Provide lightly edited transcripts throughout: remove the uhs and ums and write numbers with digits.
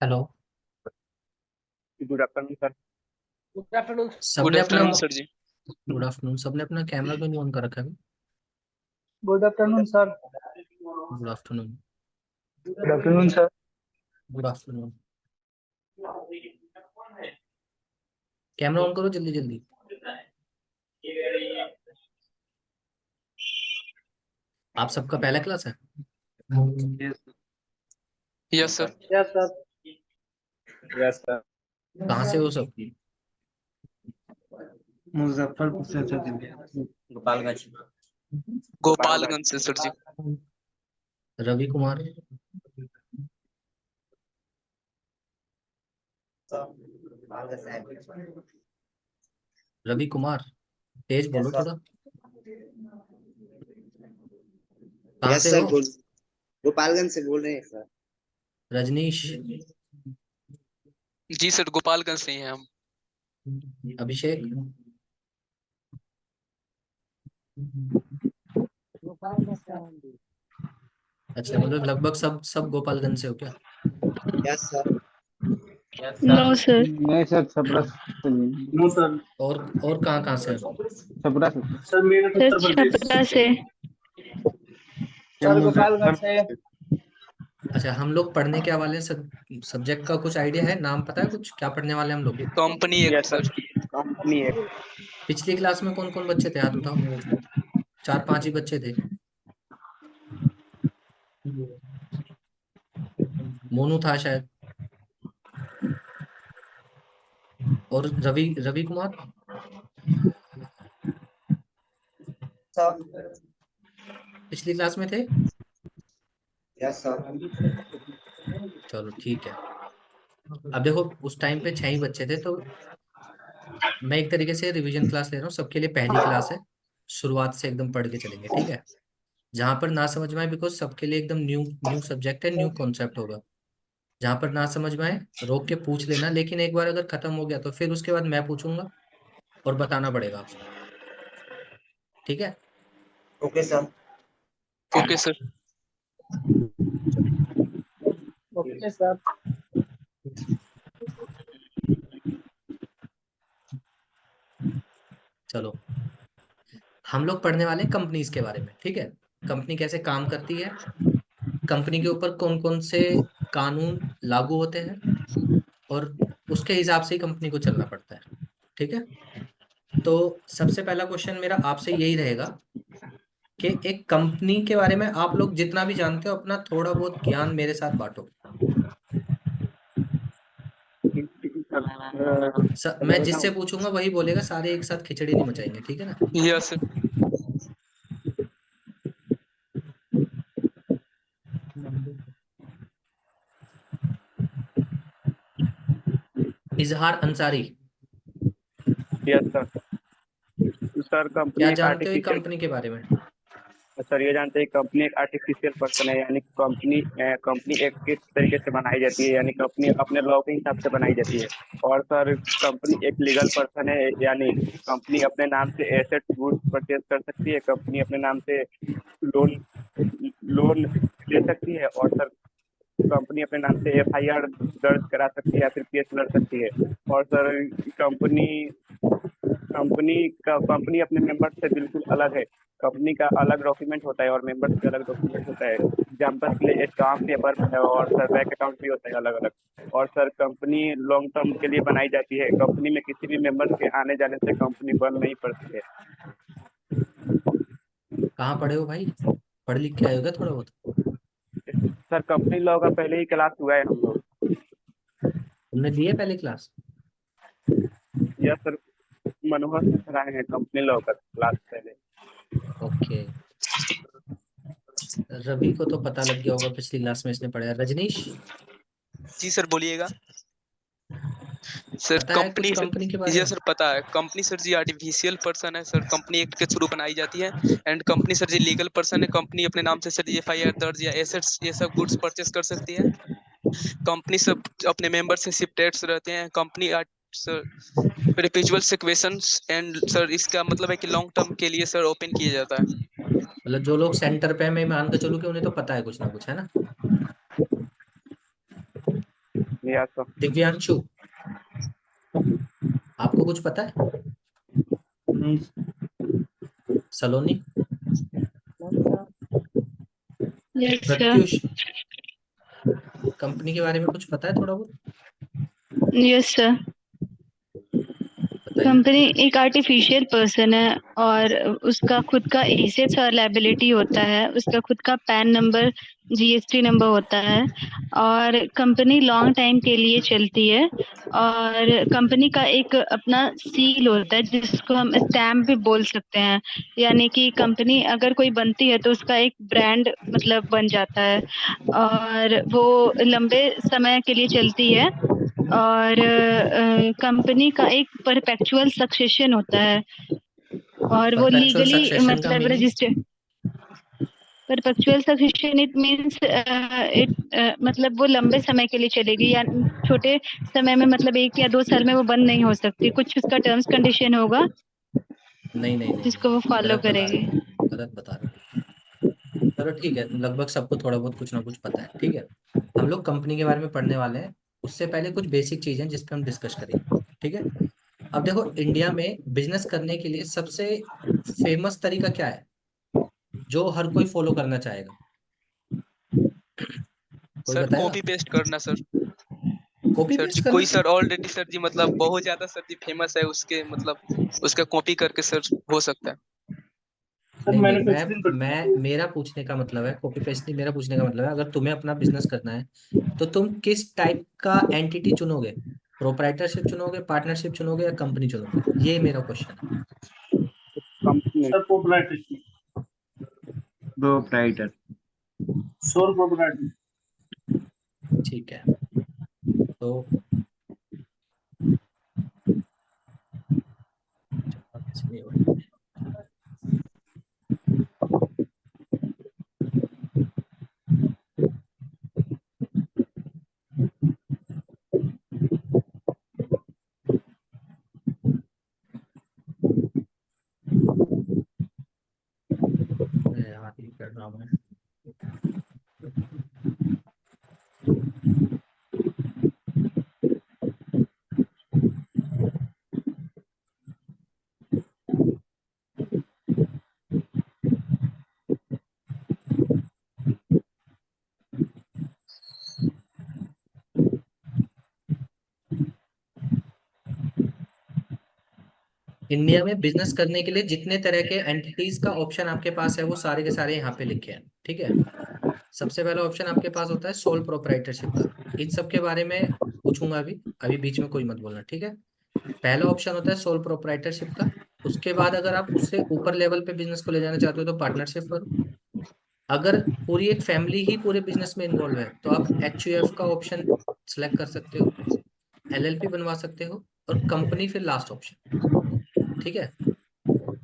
Hello. Good afternoon sir. Good afternoon. सबने good अपना afternoon sir ji. Good afternoon. सबने अपना कैमरा क्यों नहीं ऑन कर रखा है? Good afternoon sir. Good afternoon. Good afternoon sir. Good afternoon. Camera on करो जल्दी जल्दी। आप सबका पहला क्लास है? Yes sir. Yes sir. Yes sir. कहाँ से हो सब? मुजफ्फरपुर से सर दिल्ली। गोपालगंज। गोपालगंज से सर जी। रवि कुमार। रवि कुमार, तेज बोलो थोड़ा। कहाँ यस से सर हो? बोल। गोपालगंज से बोल रहे हैं सर। रजनीश। जी सर, गोपालगंज से ही हैं हम। अभिषेक। अच्छा, मतलब लगभग सब सब गोपालगंज से हो क्या? Yes sir. No sir. नहीं सर, छपरा से नहीं। No sir. और कहाँ कहाँ से हो? छपरा से sir. Sir Meerut sir Uttar Pradesh. Chhapra से। सर गोपालगंज से। अच्छा, हम लोग पढ़ने के हवाले से सब्जेक्ट का कुछ आइडिया है? नाम पता है कुछ क्या पढ़ने वाले हैं हम लोग? Company act yes sir. Sir. Company है। पिछली क्लास में कौन कौन बच्चे थे, हाथ उठाओ। 4-5 ही बच्चे थे। मोनू था शायद। और रवि रवि कुमार सर। पिछली क्लास में थे। Yes sir. चलो ठीक है। अब देखो, उस टाइम पे 6 ही बच्चे थे, तो मैं एक तरीके से रिवीजन क्लास ले रहा हूँ सबके लिए। पहली क्लास है, शुरुआत से एकदम पढ़ के चलेंगे, ठीक है? जहां पर ना समझ में आए, बिकॉज सबके लिए एकदम न्यू न्यू सब्जेक्ट है, न्यू कॉन्सेप्ट होगा। जहां पर ना समझ में आए रोक के पूछ लेना, लेकिन एक बार अगर खत्म हो गया तो फिर उसके बाद मैं पूछूंगा और बताना पड़ेगा आपको, ठीक है? Okay sir. Okay sir. Okay sir. चलो, हम लोग पढ़ने वाले हैं कंपनीज के बारे में, ठीक है? कंपनी कैसे काम करती है, कंपनी के ऊपर कौन कौन से कानून लागू होते हैं, और उसके हिसाब से ही कंपनी को चलना पड़ता है, ठीक है? तो सबसे पहला क्वेश्चन मेरा आपसे यही रहेगा कि एक कंपनी के बारे में आप लोग जितना भी जानते हो, अपना थोड़ा बहुत ज्ञान मेरे साथ बांटो। मैं जिससे पूछूंगा वही बोलेगा, सारे एक साथ खिचड़ी नहीं मचाएंगे, ठीक है ना? Yes sir. इजहार अंसारी, यस सर। सर क्या कंपनी एक जानते हो ये आर्टिफिशियल। कंपनी के बारे में? सर ये जानते हैं कंपनी एक आर्टिफिशियल पर्सन है, यानी कंपनी कंपनी एक किस तरीके से बनाई जाती है, यानी कंपनी अपने लॉ के हिसाब से बनाई जाती है। और सर कंपनी एक लीगल पर्सन है, यानी कंपनी अपने नाम से एसेट गुड्स परचेज कर सकती है, कंपनी अपने नाम से लोन लोन ले सकती है, और सर कंपनी अपने नाम से एफआईआर दर्ज करा सकती है या फिर केस लड़ सकती है। और सर कंपनी कंपनी अपने मेंबर से बिल्कुल अलग है। कंपनी का अलग डॉक्यूमेंट होता है और मेंबर्स का अलग डॉक्यूमेंट होता है। एग्जाम्पल के लिए स्टाम्प पेपर और सर बैंक अकाउंट भी होता है अलग अलग। और सर कंपनी लॉन्ग टर्म के लिए बनाई जाती है, कंपनी में किसी भी मेंबर के आने जाने से कंपनी बंद नहीं पड़ती है। कहाँ पढ़े हो भाई? पढ़ लिख के आए होगा थोड़ा बहुत? सर कंपनी लॉ का पहले ही क्लास हुआ है हम लोग। तुमने लिए पहले क्लास? यस सर, मनोहर से कराए हैं कंपनी लॉ का क्लास पहले। ओके। रवि को तो पता लग गया होगा, पिछली क्लास में इसने पढ़ा है। रजनीश, जी सर, बोलिएगा। सर पता है कुछ कंपनी। कंपनी के बारे जी में? सर, पता है। Company sir ji artificial person है सर, कंपनी एक्ट के थ्रू बनाई जाती है। And company sir ji legal person है, कंपनी अपने नाम से सर जी एफआईआर दर्ज या एसेट्स ये सब गुड्स परचेस कर सकती है। कंपनी सब अपने मेंबर से शिफ्टेड्स रहते हैं। Company sir perpetual successions and sir इसका मतलब है कि लॉन्ग टर्म के लिए सर ओपन किया जाता है। मतलब जो लोग सेंटर पे हैं, मैं मान के चलूं कि उन्हें तो पता है कुछ ना कुछ, है ना? Yes sir. दिव्यांशु, आपको कुछ पता है? नहीं सलोनी, यस सर। प्रत्युष, कंपनी के बारे में कुछ पता है थोड़ा बहुत? Yes sir. बताइए। कंपनी एक आर्टिफिशियल पर्सन है और उसका खुद का एसेट्स और लायबिलिटी होता है, उसका खुद का पैन नंबर, जीएसटी नंबर होता है और कंपनी लॉन्ग टाइम के लिए चलती है और कंपनी का एक अपना सील होता है जिसको हम स्टैम्प भी बोल सकते हैं, यानी कि कंपनी अगर कोई बनती है तो उसका एक ब्रांड मतलब बन जाता है और वो लंबे समय के लिए चलती है और कंपनी का एक परपेचुअल सक्सेशन होता है और वो परपेचुअल लीगली सक्सेशन का मतलब meaning? Register. Perpetual succession it means it मतलब वो लंबे समय के लिए चलेगी या छोटे समय में मतलब 1 या 2 साल में वो बंद नहीं हो सकती, कुछ उसका टर्म्स कंडीशन होगा नहीं नहीं नहीं जिसको वो नहीं, फॉलो गलत बता रहे करेगी। हो, गलत बता रहे हो। चलो ठीक है, लगभग सबको थोड़ा बहुत कुछ ना कुछ पता है, ठीक है। हम लोग कंपनी के बारे में पढ़ने वाले हैं, उससे पहले कुछ बेसिक चीजें जिस पे हम डिस्कस करेंगे, ठीक है। अब देखो, इंडिया में बिजनेस करने के लिए सबसे फेमस तरीका क्या है जो हर कोई फॉलो करना चाहेगा? कोई सर बताएगा? कॉपी पेस्ट करना सर। कॉपी सर जी पेस्ट करना? कोई सर ऑलरेडी सर जी मतलब बहुत ज्यादा सर जी फेमस है उसके मतलब उसका कॉपी करके सर हो सकता है। सर, नहीं नहीं, मैन्युफैक्चरिंग करते हैं वो। मेरा पूछने का मतलब है, कॉपी पेस्ट नहीं, मेरा पूछने का मतलब है, अगर तुम्हें अपना बिजनेस करना है तो तुम किस टाइप का एंटिटी चुनोगे? प्रोप्राइटरशिप चुनोगे, पार्टनरशिप चुनोगे, या कंपनी चुनोगे? ये मेरा क्वेश्चन है। Company sir proprietorship, proprietor. Sole proprietor. ठीक है, तो कैसे नहीं होगा? अरे यार, ये कर रहा हूँ मैं। इंडिया में बिजनेस करने के लिए जितने तरह के एंटिटीज का ऑप्शन आपके पास है वो सारे के सारे यहाँ पे लिखे हैं, ठीक है। सबसे पहला ऑप्शन आपके पास होता है सोल प्रोप्राइटरशिप का। इन सब के बारे में पूछूंगा अभी, अभी बीच में कोई मत बोलना, ठीक है। पहला ऑप्शन होता है सोल प्रोप्राइटरशिप का। उसके बाद अगर आप उससे ऊपर लेवल पे बिजनेस को ले जाना चाहते हो तो पार्टनरशिप करो। अगर पूरी एक फैमिली ही पूरे बिजनेस में इन्वॉल्व है तो आप एचयूएफ का ऑप्शन सेलेक्ट कर सकते हो, एलएलपी बनवा सकते हो, और कंपनी फिर लास्ट ऑप्शन, ठीक है।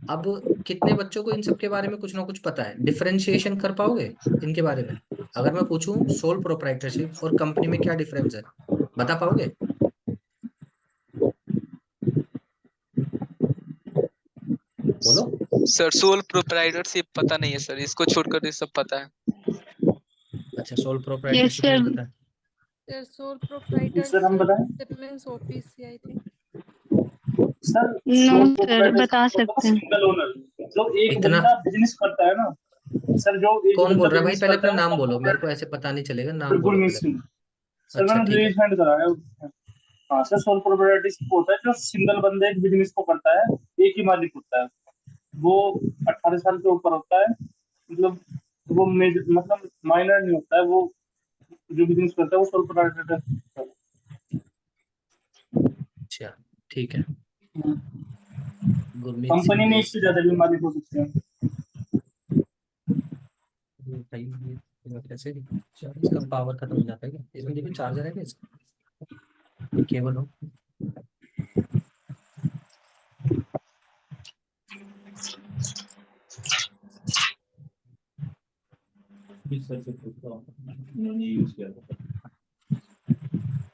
अब कितने बच्चों को इन सब के बारे में कुछ ना कुछ पता है? डिफरेंशिएशन कर पाओगे इनके बारे में? अगर मैं पूछूं सोल प्रोप्राइटरशिप और कंपनी में क्या डिफरेंस है, बता पाओगे? बोलो। सर सोल प्रोप्राइटरशिप पता नहीं है सर, इसको छोड़कर ये सब पता है। अच्छा, सोल यस प्रोप्राइटरशिप नहीं सर। पता? Sir, sole सर हम बताएं। proprietorship means OPC, I think. Sir no sole sir, proprietorship बता होता है सकते हैं। Single owner. मतलब एक इतना बंदा बिजनेस करता है ना। सर जो एक कौन बंदा बोल रहा है भाई? बिजनेस पहले करता अपना है नाम उसका बोलो, मेरे को प्रोप्राइटर। ऐसे पता नहीं चलेगा, सर नाम बोलो पहले गुरमीत अपना। सिंह। सर अच्छा मैंने ठीक रेज है। हैंड करा है। हाँ सर, सोल प्रोप्राइटरशिप होता है जो सिंगल बंदा एक बिजनेस को करता है, एक ही मालिक होता है। वो 18 साल के ऊपर होता है। मतलब वो मेजर मतलब माइनर नहीं होता है वो। जो बिजनेस करता है वो सोल प्रोप्राइटर। अच्छा ठीक है, गुरमीत कंपनी सिंह में एक रेस से है। ज्यादा भी मालिक हो सकते हैं। ये भाई, ये कैसे? इसका पावर खत्म हो जाता है क्या? इसमें देखिए चार्जर है क्या इसका? ये केबल हो।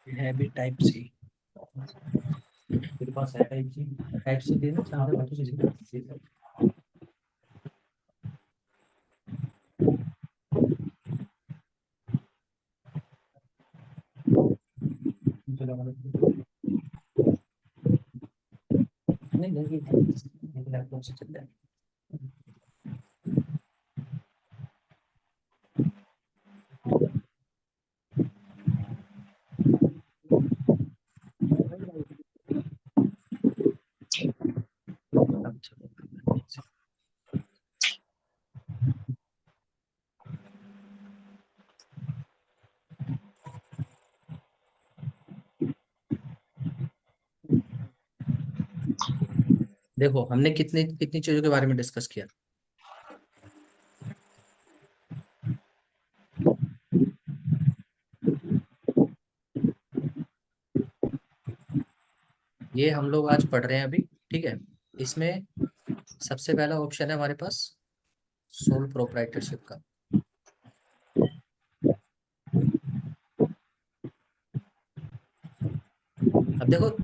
है भी टाइप सी, मेरे पास है टाइप सी। टाइप सी देना चार्जर बाकी किसी का। नहीं नहीं लैपटॉप से चल रहा है। देखो हमने कितनी कितनी चीजों के बारे में डिस्कस किया। ये हम लोग आज पढ़ रहे हैं अभी, ठीक है। इसमें सबसे पहला ऑप्शन है हमारे पास सोल प्रोप्राइटरशिप का। अब देखो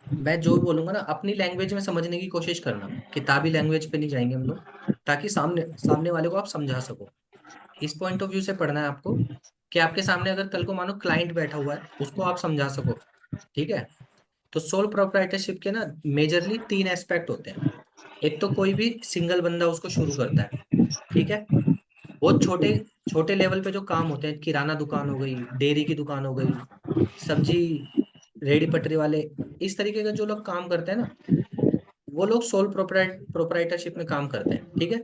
मैं जो भी बोलूंगा ना अपनी लैंग्वेज में समझने की कोशिश करना, किताबी लैंग्वेज पे नहीं जाएंगे हम लोग, ताकि सामने सामने वाले को आप समझा सको। इस पॉइंट ऑफ व्यू से पढ़ना है आपको कि आपके सामने अगर कल को मानो क्लाइंट बैठा हुआ है उसको आप समझा सको, ठीक है। तो सोल प्रोप्राइटरशिप के ना मेजरली 3 एस्पेक्ट होते हैं। एक तो कोई भी सिंगल बंदा उसको शुरू करता है, ठीक है। बहुत छोटे छोटे लेवल पे जो काम होते हैं, किराना दुकान हो गई, डेयरी की दुकान हो गई, सब्जी रेडी पटरी वाले, इस तरीके का जो लोग काम करते हैं ना, वो लोग सोल प्रोप्राइटरशिप में काम करते हैं, ठीक है।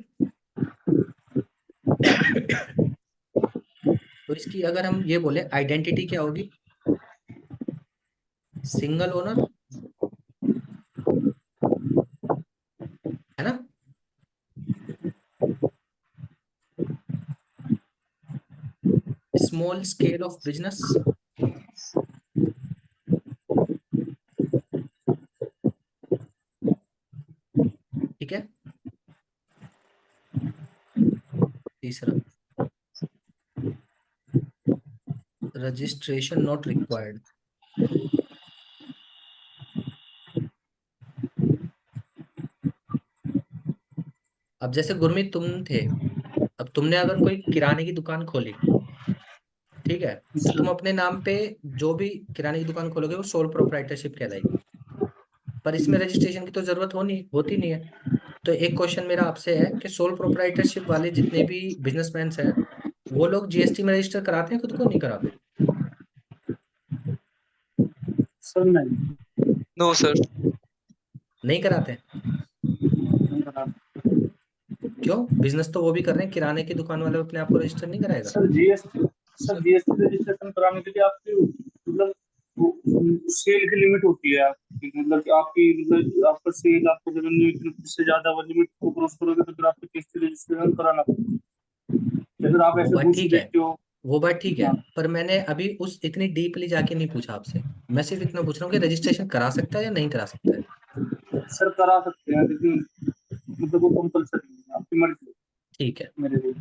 तो इसकी अगर हम ये बोले आइडेंटिटी क्या होगी, सिंगल ओनर, है ना। स्मॉल स्केल ऑफ बिजनेस, ठीक है। तीसरा रजिस्ट्रेशन नॉट रिक्वायर्ड। अब जैसे गुरमीत तुम थे, अब तुमने अगर कोई किराने की दुकान खोली, ठीक है, तो तुम अपने नाम पे जो भी किराने की दुकान खोलोगे वो सोल प्रोप्राइटरशिप कहलाएगी। पर इसमें रजिस्ट्रेशन की तो जरूरत होती नहीं है। तो एक क्वेश्चन मेरा आपसे है कि सोल प्रोप्राइटरशिप वाले जितने भी बिजनेसमैन हैं वो लोग जीएसटी में रजिस्टर कराते हैं खुद को, नहीं कराते? सर नहीं, नो सर। नहीं कराते हैं। नहीं कराते। क्यों? बिजनेस तो वो भी कर रहे हैं, किराने की दुकान वाले अपने आप को रजिस्टर नहीं कराएगा? सर जीएसटी रजिस्ट्रेशन कराने के लिए आपकी मतलब सेल की लिमिट होती है आपकी, मतलब कि आपकी मतलब आपका सेल आपको रेवेन्यू से ज्यादा वो लिमिट को क्रॉस करोगे तो फिर आपको जीएसटी रजिस्ट्रेशन कराना पड़ेगा। अगर आप वो ऐसे बात गुड्स ठीक है, बेचते हो। वो बात ठीक है, हाँ, पर मैंने अभी उस इतनी डीपली जाके नहीं पूछा आपसे। मैं सिर्फ इतना पूछ रहा हूँ कि रजिस्ट्रेशन करा सकता है या नहीं करा सकता है। सर करा सकते हैं लेकिन मतलब वो कंपलसरी है, आपकी मर्जी ठीक है, मेरे लिए।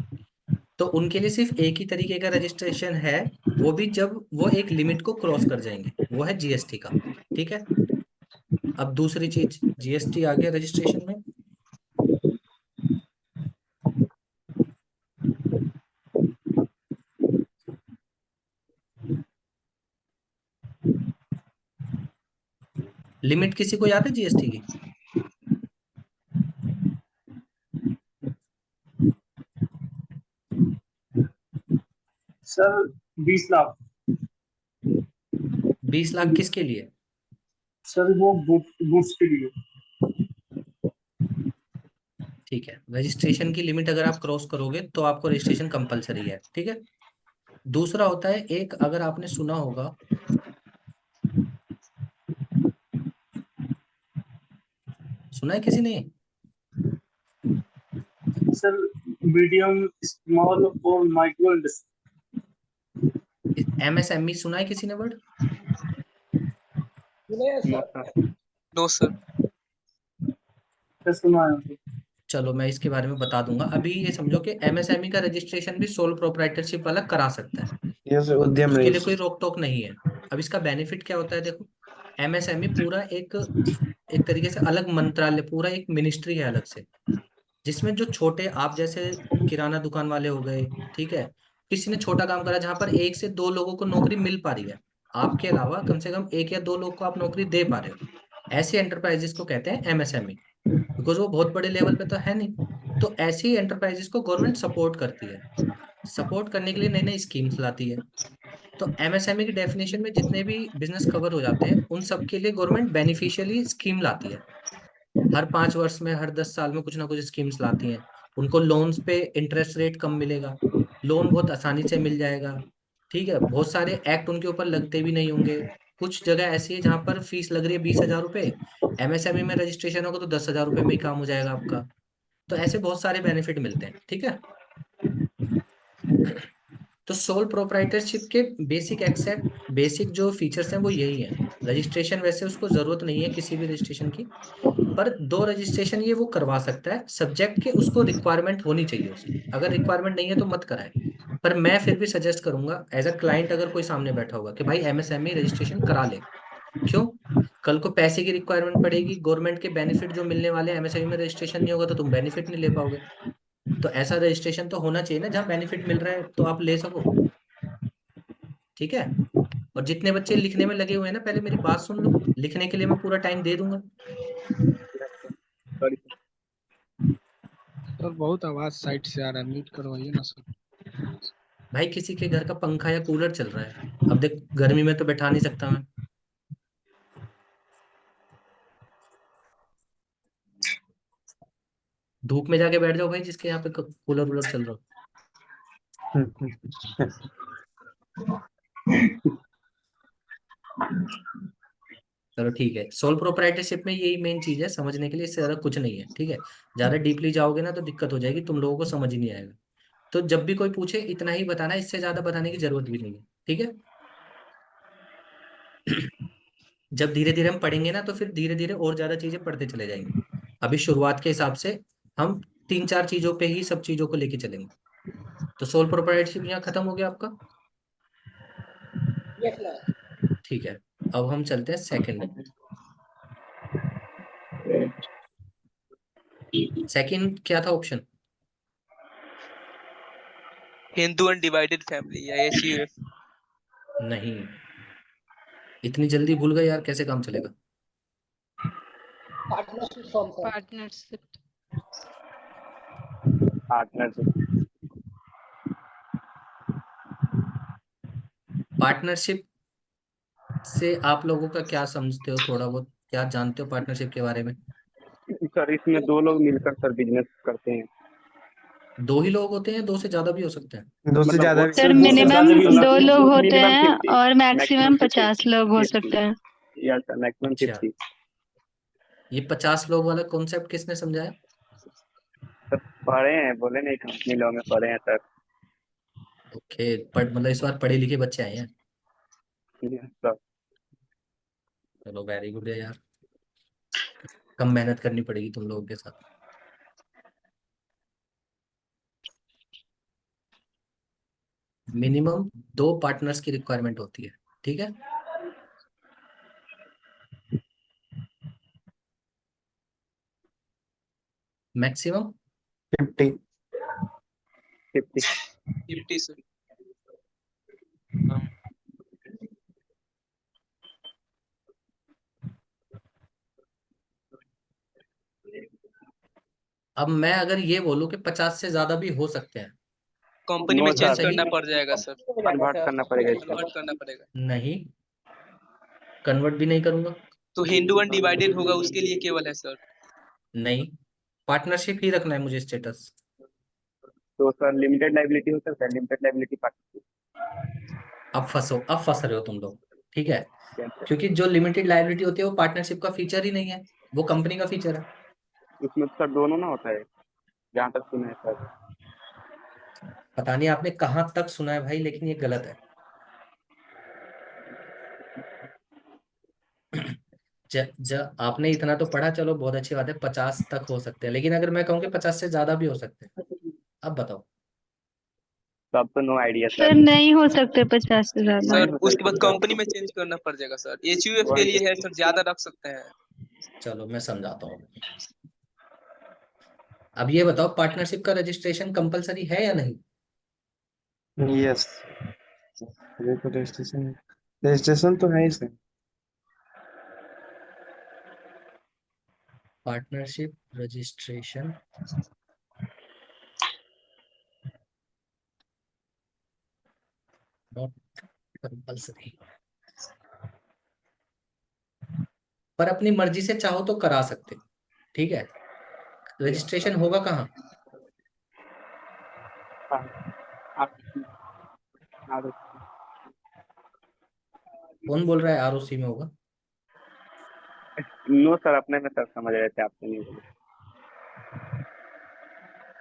तो उनके लिए सिर्फ एक ही तरीके का रजिस्ट्रेशन है, वो भी जब वो एक लिमिट को क्रॉस कर जाएंगे, वो है जीएसटी का, ठीक है। अब दूसरी चीज, जीएसटी आ गया रजिस्ट्रेशन में। लिमिट किसी को याद है जीएसटी की? सर 20 लाख। 20 लाख किसके लिए? सर वो गुड्स के लिए। ठीक है, रजिस्ट्रेशन की लिमिट अगर आप क्रॉस करोगे तो आपको रजिस्ट्रेशन कंपलसरी है, ठीक है। दूसरा होता है एक, अगर आपने सुना होगा, सुना है किसी ने? सर मीडियम स्मॉल और माइक्रो इंडस्ट्री। एमएसएमई सुना है किसी ने वर्ड? No sir. सुना है। चलो मैं इसके बारे में बता दूंगा। अभी ये समझो कि एमएसएमई का रजिस्ट्रेशन भी सोल प्रोप्राइटरशिप वाला करा सकता है, ये सर उद्यम उसके लिए कोई रजिस्ट्रेशन। रोक टोक नहीं है। अब इसका बेनिफिट क्या होता है, देखो एमएसएमई पूरा एक एक तरीके से अलग मंत्रालय, पूरा एक मिनिस्ट्री है अलग से, जिसमें जो छोटे आप जैसे किराना दुकान वाले हो गए, ठीक है, किसी ने छोटा काम करा जहां पर 1 से 2 लोगों को नौकरी मिल पा रही है, आपके अलावा कम से कम एक या दो लोग को आप नौकरी दे पा रहे हो, ऐसी एंटरप्राइजेस को कहते हैं एमएसएमई, बिकॉज वो बहुत बड़े लेवल पे तो है नहीं। तो ऐसी एंटरप्राइजेस को गवर्नमेंट सपोर्ट करती है, सपोर्ट करने के लिए नई नई स्कीम्स लाती है। तो एमएसएमई की डेफिनेशन में जितने भी बिजनेस कवर हो जाते हैं उन सब के लिए गवर्नमेंट बेनिफिशियली स्कीम लाती है। हर 5 वर्ष में, हर 10 साल में कुछ ना कुछ स्कीम्स लाती हैं। उनको लोन्स पे इंटरेस्ट रेट कम मिलेगा, लोन बहुत आसानी से मिल जाएगा। ठीक है, बहुत सारे एक्ट उनके ऊपर लगते भी नहीं होंगे। कुछ जगह ऐसी है जहां पर फीस लग रही है 20,000 रुपये, एमएसएमई में रजिस्ट्रेशन होगा तो 10,000 रुपये में ही काम हो जाएगा आपका। तो ऐसे बहुत सारे बेनिफिट मिलते हैं। ठीक है, तो सोल प्रोप्राइटरशिप के बेसिक एक्सेप्ट, बेसिक जो फीचर्स हैं वो यही हैं। रजिस्ट्रेशन वैसे उसको जरूरत नहीं है किसी भी रजिस्ट्रेशन की, पर 2 रजिस्ट्रेशन ये वो करवा सकता है सब्जेक्ट के उसको रिक्वायरमेंट होनी चाहिए उसकी। अगर रिक्वायरमेंट नहीं है तो मत कराए। पर मैं फिर भी सजेस्ट करूंगा एज अ क्लाइंट, अगर कोई सामने बैठा होगा कि भाई एमएसएमई रजिस्ट्रेशन करा ले। क्यों? कल को पैसे की रिक्वायरमेंट पड़ेगी, गवर्नमेंट के बेनिफिट जो मिलने वाले हैं, एमएसएमई में रजिस्ट्रेशन नहीं होगा तो तुम बेनिफिट नहीं ले पाओगे। तो ऐसा रजिस्ट्रेशन तो होना चाहिए ना जहाँ बेनिफिट मिल रहा है तो आप ले सको। ठीक है, और जितने बच्चे लिखने में लगे हुए हैं ना, पहले मेरी बात सुन लो, लिखने के लिए मैं पूरा टाइम दे दूंगा। Sorry sir. सर बहुत आवाज साइड से आ रहा है, म्यूट करवाइए ना सर। भाई किसी के घर का पंखा या कूलर चल रहा है, अब देख गर्मी में तो बैठा नहीं सकता मैं। धूप में जाके बैठ जाओ भाई, जिसके यहाँ पे कूलर वूलर चल रहा हो। चलो ठीक है, सोल प्रोप्राइटरशिप में यही मेन चीज है समझने के लिए, इससे ज्यादा कुछ नहीं है। ठीक है, ज्यादा डीपली जाओगे ना तो दिक्कत हो जाएगी, तुम लोगों को समझ ही नहीं आएगा। तो जब भी कोई पूछे इतना ही बताना, इससे ज्यादा बताने की जरूरत भी नहीं है। ठीक है, जब धीरे धीरे हम पढ़ेंगे ना तो फिर धीरे धीरे और ज्यादा चीजें पढ़ते चले जाएंगे। अभी शुरुआत के हिसाब से हम 3-4 चीजों पे ही सब चीजों को लेके चलेंगे। तो सोल प्रोप्राइटरशिप यहाँ खत्म हो गया आपका। ठीक है, अब हम चलते हैं सेकंड। सेकंड क्या था ऑप्शन? हिंदू अनडिवाइडेड फैमिली या एचयूएफ। नहीं, इतनी जल्दी भूल गए यार, कैसे काम चलेगा। पार्टनरशिप। पार्टनरशिप। पार्टनरशिप से आप लोगों का क्या समझते हो, थोड़ा बहुत क्या जानते हो पार्टनरशिप के बारे में? सर इसमें 2 लोग मिलकर सर बिजनेस करते हैं। 2 ही लोग होते हैं, 2 से ज्यादा भी हो सकते हैं? दो से मतलब ज्यादा वो भी। सर दो से मिनिमम ज्यादा भी हो 2 सकते हैं। लोग होते मिनिमम हैं 50, और मैक्सिमम 50, 50 लोग हो 50। सकते हैं। या सर मैक्सिमम अच्छा, 50। ये 50 लोग वाला कॉन्सेप्ट किसने समझाया? सर पढ़े हैं, बोले नहीं कंपनी लॉ में पढ़े हैं सर। ओके, पर मतलब इस बार पढ़े लिखे बच्चे आए हैं। सर चलो वेरी गुड है यार, कम मेहनत करनी पड़ेगी तुम लोगों के साथ। मिनिमम 2 पार्टनर्स की रिक्वायरमेंट होती है। ठीक है, मैक्सिमम 50। 50। 50 सर। अब मैं अगर ये बोलूं कि 50 से ज्यादा भी हो सकते हैं, कंपनी में नो तो क्या चेंज सर, सही? करना पड़ जाएगा सर, कन्वर्ट करना पड़ेगा इसका। कन्वर्ट करना पड़ेगा। नहीं, कन्वर्ट भी नहीं करूंगा। तो हिंदू अनडिवाइडेड होगा उसके लिए केवल है सर। नहीं, पार्टनरशिप ही रखना है मुझे स्टेटस। तो सर लिमिटेड लाइबिलिटी हो सकता है, लिमिटेड लाइबिलिटी पार्टनरशिप। अब फंस रहे हो तुम लोग। ठीक है, कैसे? क्योंकि जो लिमिटेड लायबिलिटी होती है वो पार्टनरशिप का फीचर ही नहीं है, वो कंपनी का फीचर है। उसमें तो सर दोनों ना होता है, जहाँ तक सुना है सर। पता नहीं आपने कहाँ तक सुना है भाई, लेकिन ये गलत है। ज, ज, आपने इतना तो पढ़ा, चलो बहुत अच्छी बात है, 50 तक हो सकते हैं, लेकिन अगर मैं कहूँ कि 50 से ज्यादा भी हो सकते हैं, अब बताओ। तब तो नो आइडिया सर सर। नहीं हो सकते 50 से ज्यादा। नहीं सर हो उसके बाद सकता सर। कंपनी में चेंज करना पड़ जाएगा सर। एचयूएफ के वही लिए है सर, ज्यादा रख सकते हैं। चलो मैं समझाता हूँ। अब ये बताओ, पार्टनरशिप का रजिस्ट्रेशन कंपलसरी है या नहीं? यस, ये तो रजिस्ट्रेशन। रजिस्ट्रेशन तो है ही sir. Partnership registration not compulsory, पर अपनी मर्जी से चाहो तो करा सकते हो। ठीक है, रजिस्ट्रेशन होगा कहाँ? कौन बोल रहा है आरओसी में होगा? नो सर, अपने में सर समझ रहे थे, आपसे नहीं बोले।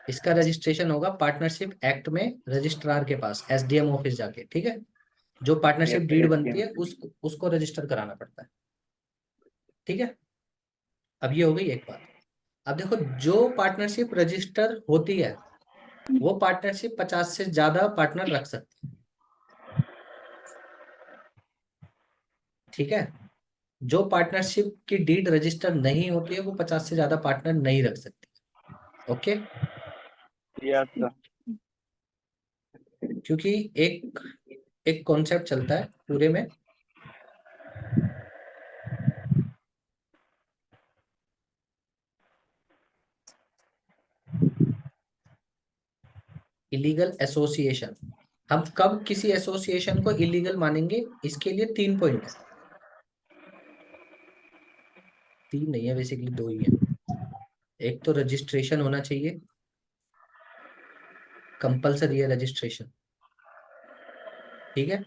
इसका रजिस्ट्रेशन होगा पार्टनरशिप एक्ट में रजिस्ट्रार के पास, एसडीएम ऑफिस जाके। ठीक है, जो partnership yes sir, deed yes बनती है उसको रजिस्टर कराना पड़ता है। ठीक है, अब ये हो गई एक बात। अब देखो, जो पार्टनरशिप रजिस्टर होती है वो पार्टनरशिप 50 से ज्यादा पार्टनर रख सकती है। ठीक है, जो पार्टनरशिप की डीड रजिस्टर नहीं होती है वो 50 से ज्यादा पार्टनर नहीं रख सकती। Okay, yes sir. क्योंकि एक एक कॉन्सेप्ट चलता है पूरे में, इलीगल एसोसिएशन। हम कब किसी एसोसिएशन को इलीगल मानेंगे, इसके लिए 3 पॉइंट है। 3 नहीं है, बेसिकली 2 ही है। एक तो रजिस्ट्रेशन होना चाहिए, कंपलसरी है रजिस्ट्रेशन। ठीक है,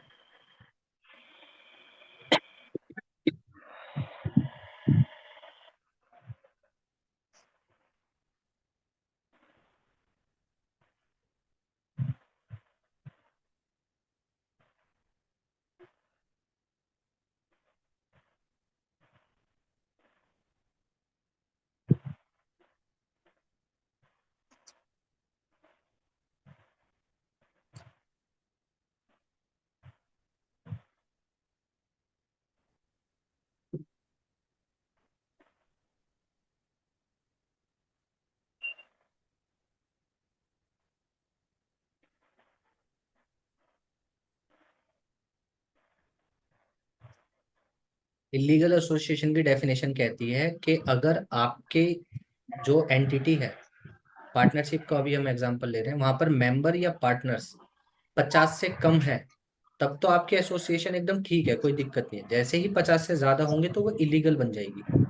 इलीगल एसोसिएशन की डेफिनेशन कहती है कि अगर आपके जो एंटिटी है, पार्टनरशिप का अभी हम एग्जांपल ले रहे हैं, वहां पर मेंबर या पार्टनर्स 50 से कम है, तब तो आपके एसोसिएशन एकदम ठीक है, कोई दिक्कत नहीं है। जैसे ही 50 से ज्यादा होंगे तो वो इलीगल बन जाएगी।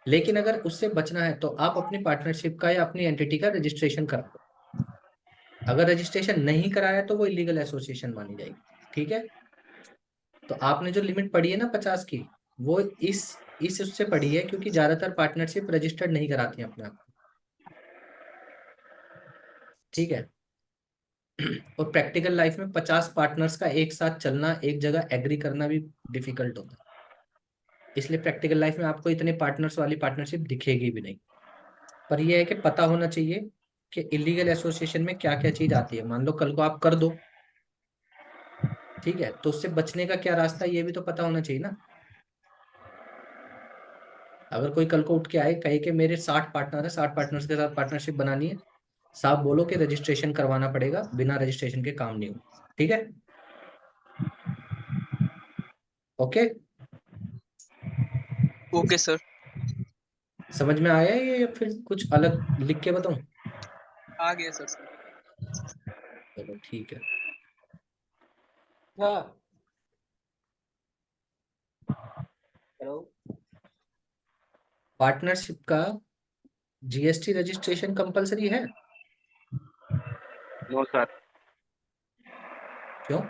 लेकिन अगर उससे बचना है तो आप अपनी पार्टनरशिप का या अपनी एंटिटी का रजिस्ट्रेशन करा लो। अगर रजिस्ट्रेशन नहीं कराया तो वो इलीगल एसोसिएशन मानी जाएगी। ठीक है, तो आपने जो लिमिट पढ़ी है ना 50 की, वो इस उससे पढ़ी है क्योंकि ज्यादातर पार्टनरशिप रजिस्टर्ड नहीं कराती हैं अपने आप को। ठीक है, और प्रैक्टिकल लाइफ में 50 पार्टनर्स का एक साथ चलना, एक जगह एग्री करना भी डिफिकल्ट होता है। इसलिए प्रैक्टिकल लाइफ में आपको इतने पार्टनर्स वाली पार्टनरशिप दिखेगी भी नहीं। पर यह है कि पता होना चाहिए कि इलीगल एसोसिएशन में क्या क्या चीज आती है। मान लो कल को आप कर दो, ठीक है, तो उससे बचने का क्या रास्ता है ये भी तो पता होना चाहिए ना। अगर कोई कल को उठ के आए कहे कि मेरे 60 पार्टनर है, 60 पार्टनर्स के साथ पार्टनरशिप बनानी है, साफ बोलो कि रजिस्ट्रेशन करवाना पड़ेगा, बिना रजिस्ट्रेशन के काम नहीं हो। ठीक है, ओके, ओके सर। समझ में आया ये या फिर कुछ अलग लिख के बताऊं? आ गया सर। चलो ठीक है। हाँ। हेलो। पार्टनरशिप का जीएसटी रजिस्ट्रेशन कंपलसरी है? No sir. क्यों?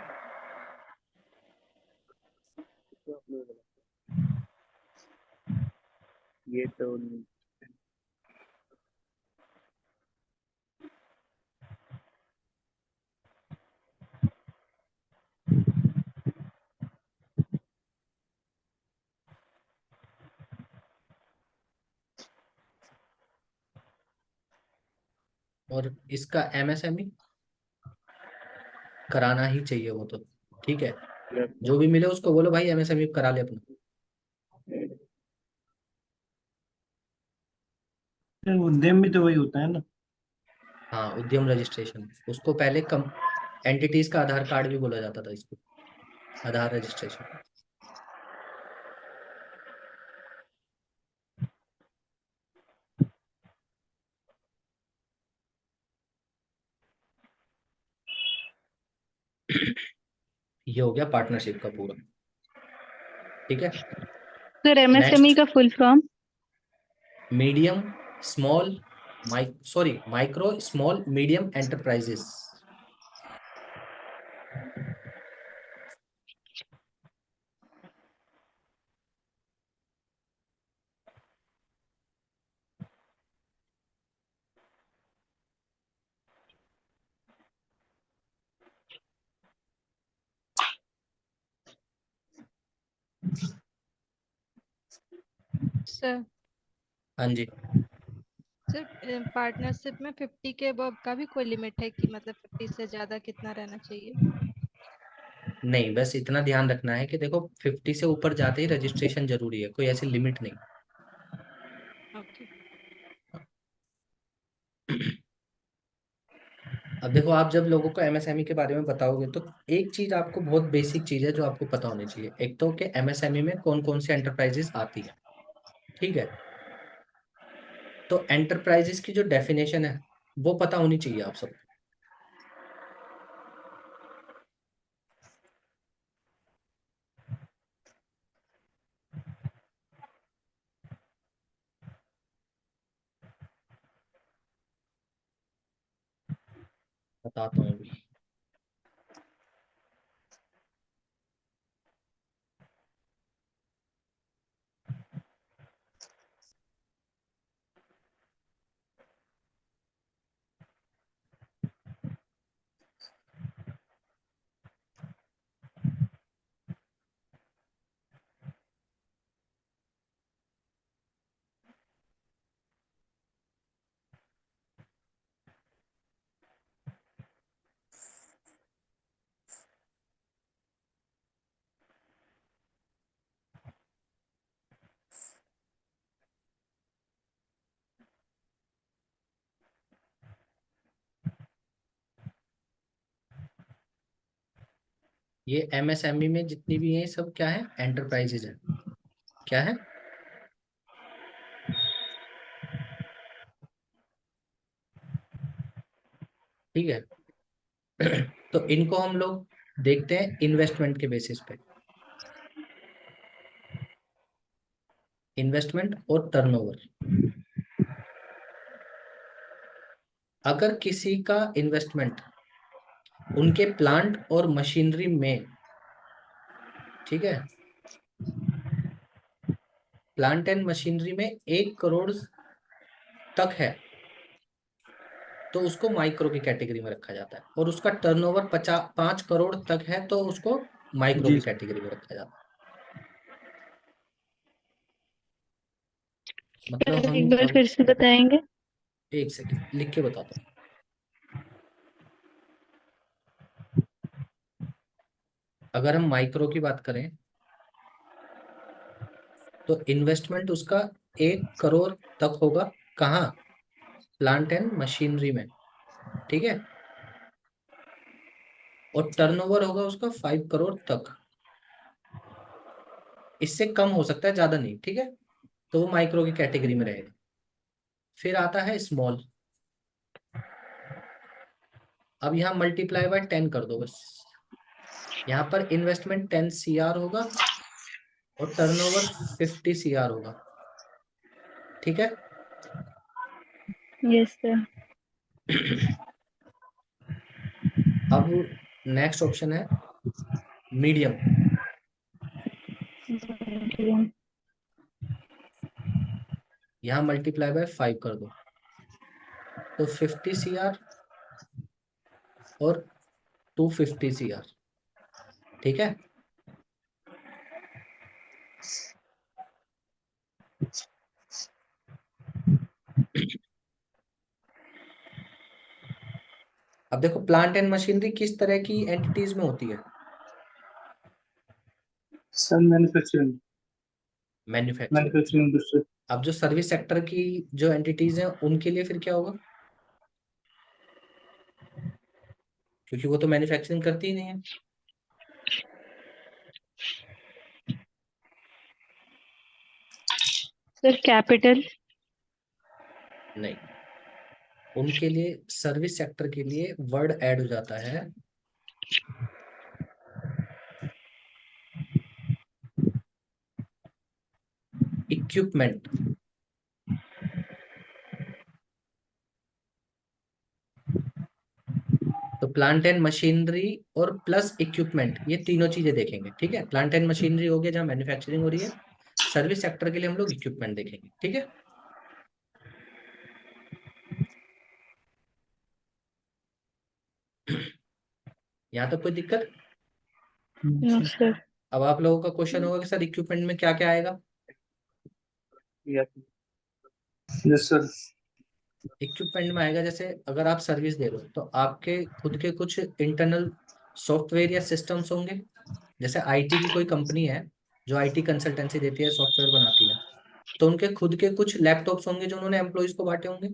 ये तो और इसका एमएसएमई कराना ही चाहिए वो तो। ठीक है, जो भी मिले उसको बोलो भाई एमएसएमई करा ले अपना। उद्यम भी तो वही होता है ना। हाँ, उद्यम रजिस्ट्रेशन, उसको पहले कम एंटिटीज का आधार कार्ड भी बोला जाता था इसको, आधार रजिस्ट्रेशन। ये हो गया पार्टनरशिप का पूरा। ठीक है, सर एमएसएमई नेक्स्ट का full form? Medium small micro small medium enterprises. Sir हाँ जी, सर पार्टनरशिप में 50 के अबव का भी कोई लिमिट है कि मतलब 50 से ज्यादा कितना रहना चाहिए? नहीं बस इतना ध्यान रखना है कि देखो 50 से ऊपर जाते ही रजिस्ट्रेशन जरूरी है, कोई ऐसी लिमिट नहीं। ओके। अब देखो आप जब लोगों को एमएसएमई के बारे में बताओगे तो एक चीज आपको बहुत बेसिक चीज है जो आपको पता होनी चाहिए। एक तो कि एमएसएमई में कौन कौन सी एंटरप्राइजेस आती है। ठीक है, तो एंटरप्राइजेस की जो डेफिनेशन है वो पता होनी चाहिए आप सबको। बताता हूँ अभी। ये एमएसएमई में जितनी भी है सब क्या है, एंटरप्राइजेज है। क्या है, ठीक है। तो इनको हम लोग देखते हैं इन्वेस्टमेंट के बेसिस पे, इन्वेस्टमेंट और टर्नओवर। अगर किसी का इन्वेस्टमेंट उनके प्लांट और मशीनरी में, ठीक है, प्लांट एंड मशीनरी में 1 करोड़ तक है तो उसको माइक्रो की कैटेगरी में रखा जाता है, और उसका टर्नओवर 5 करोड़ तक है तो उसको माइक्रो जी की कैटेगरी में रखा जाता है। मतलब सर हम एक बार अब फिर से बताएंगे? एक सेकंड लिख के बताता हूँ। अगर हम माइक्रो की बात करें तो इन्वेस्टमेंट उसका 1 करोड़ तक होगा। कहाँ, प्लांट एंड मशीनरी में, ठीक है। और टर्नओवर होगा उसका 5 करोड़ तक, इससे कम हो सकता है, ज्यादा नहीं, ठीक है। तो वो माइक्रो की कैटेगरी में रहेगा। फिर आता है स्मॉल। अब यहाँ मल्टीप्लाई बाय 10 कर दो बस। यहाँ पर इन्वेस्टमेंट 10 CR होगा और टर्नओवर 50 CR होगा, ठीक है। Yes sir. अब नेक्स्ट ऑप्शन है मीडियम। यहाँ मल्टीप्लाई बाय 5 कर दो तो 50 CR और 250 CR, ठीक है। अब देखो प्लांट एंड मशीनरी किस तरह की एंटिटीज में होती है, sir manufacturing manufacturing. Manufacturing industry. अब जो सर्विस सेक्टर की जो एंटिटीज हैं उनके लिए फिर क्या होगा, क्योंकि वो तो मैन्युफैक्चरिंग करती ही नहीं है। Sir capital? नहीं, उनके लिए सर्विस सेक्टर के लिए वर्ड ऐड हो जाता है इक्विपमेंट, तो प्लांट एंड मशीनरी और प्लस इक्विपमेंट, ये तीनों चीजें देखेंगे। ठीक है, प्लांट एंड मशीनरी हो गया जहाँ मैन्युफैक्चरिंग हो रही है, सर्विस सेक्टर के लिए हम लोग इक्विपमेंट देखेंगे। ठीक है, यहाँ तक कोई दिक्कत? No sir. अब आप लोगों का क्वेश्चन होगा कि सर इक्विपमेंट में क्या क्या आएगा। Yes yes sir. इक्विपमेंट में आएगा, जैसे अगर आप सर्विस दे रहे हो तो आपके खुद के कुछ इंटरनल सॉफ्टवेयर या सिस्टम्स होंगे। जैसे आईटी की कोई कंपनी है जो आईटी कंसल्टेंसी देती है, सॉफ्टवेयर बनाती है, तो उनके खुद के कुछ लैपटॉप्स होंगे जो उन्होंने एम्प्लॉयज को बांटे होंगे,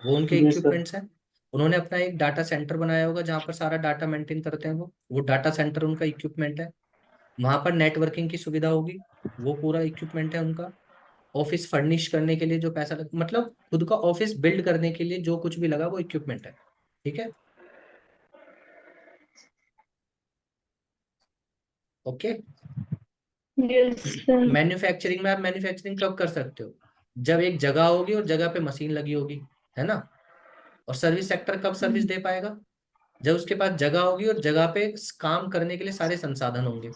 वो उनके यस सर। इक्विपमेंट्स हैं। उन्होंने अपना एक डाटा सेंटर बनाया होगा जहाँ पर सारा डाटा मेंटेन करते हैं, वो डाटा सेंटर उनका इक्विपमेंट है। वहां पर नेटवर्किंग की सुविधा होगी, वो पूरा इक्विपमेंट है उनका। ऑफिस फर्निश करने के लिए जो पैसा लग, मतलब खुद का ऑफिस बिल्ड करने के लिए जो कुछ भी लगा वो इक्विपमेंट है। ठीक है, ओके। Yes sir. मैन्युफैक्चरिंग में आप मैन्युफैक्चरिंग कब कर सकते हो, जब एक जगह होगी और जगह पे मशीन लगी होगी, है ना। और सर्विस सेक्टर कब सर्विस दे पाएगा, जब उसके पास जगह होगी और जगह पे काम करने के लिए सारे संसाधन होंगे।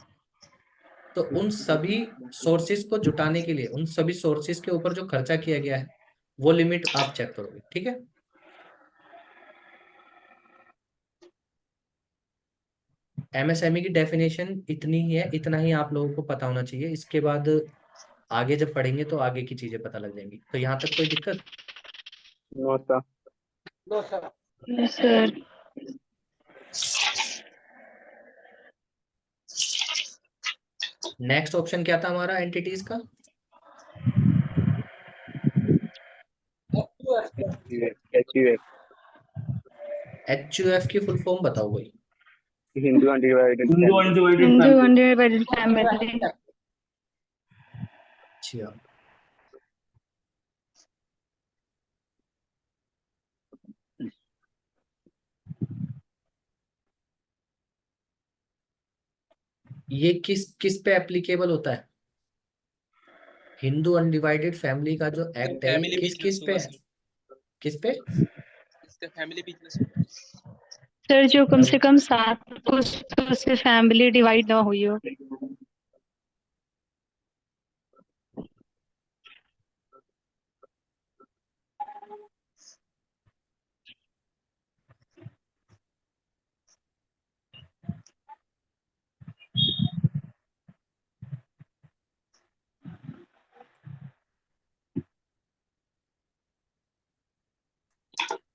तो उन सभी सोर्सेज को जुटाने के लिए, उन सभी सोर्सेज के ऊपर जो खर्चा किया गया है वो लिमिट आप चेक करोगे। ठीक है, एमएसएमई की डेफिनेशन इतनी ही है, इतना ही आप लोगों को पता होना चाहिए। इसके बाद आगे जब पढ़ेंगे तो आगे की चीजें पता लग जाएंगी। तो यहाँ तक कोई दिक्कत? No sir. Yes sir. Next option क्या था हमारा एंटिटीज का? एचयूएफ। एचयूएफ की फुल फॉर्म बताओ भाई। Hindu undivided Hindu family. Undivided Hindu family. Undivided family. अच्छा, ये किस किस पे एप्लीकेबल होता है? हिंदू अनडिवाइडेड फैमिली का जो एक्ट है ये फैमिली किस बिजनेस किस पे होगा है, सर, किस पे? इसका फैमिली बिजनेस होगा। सर जो कम से कम 7 कुछ तो उससे फैमिली डिवाइड ना हुई हो।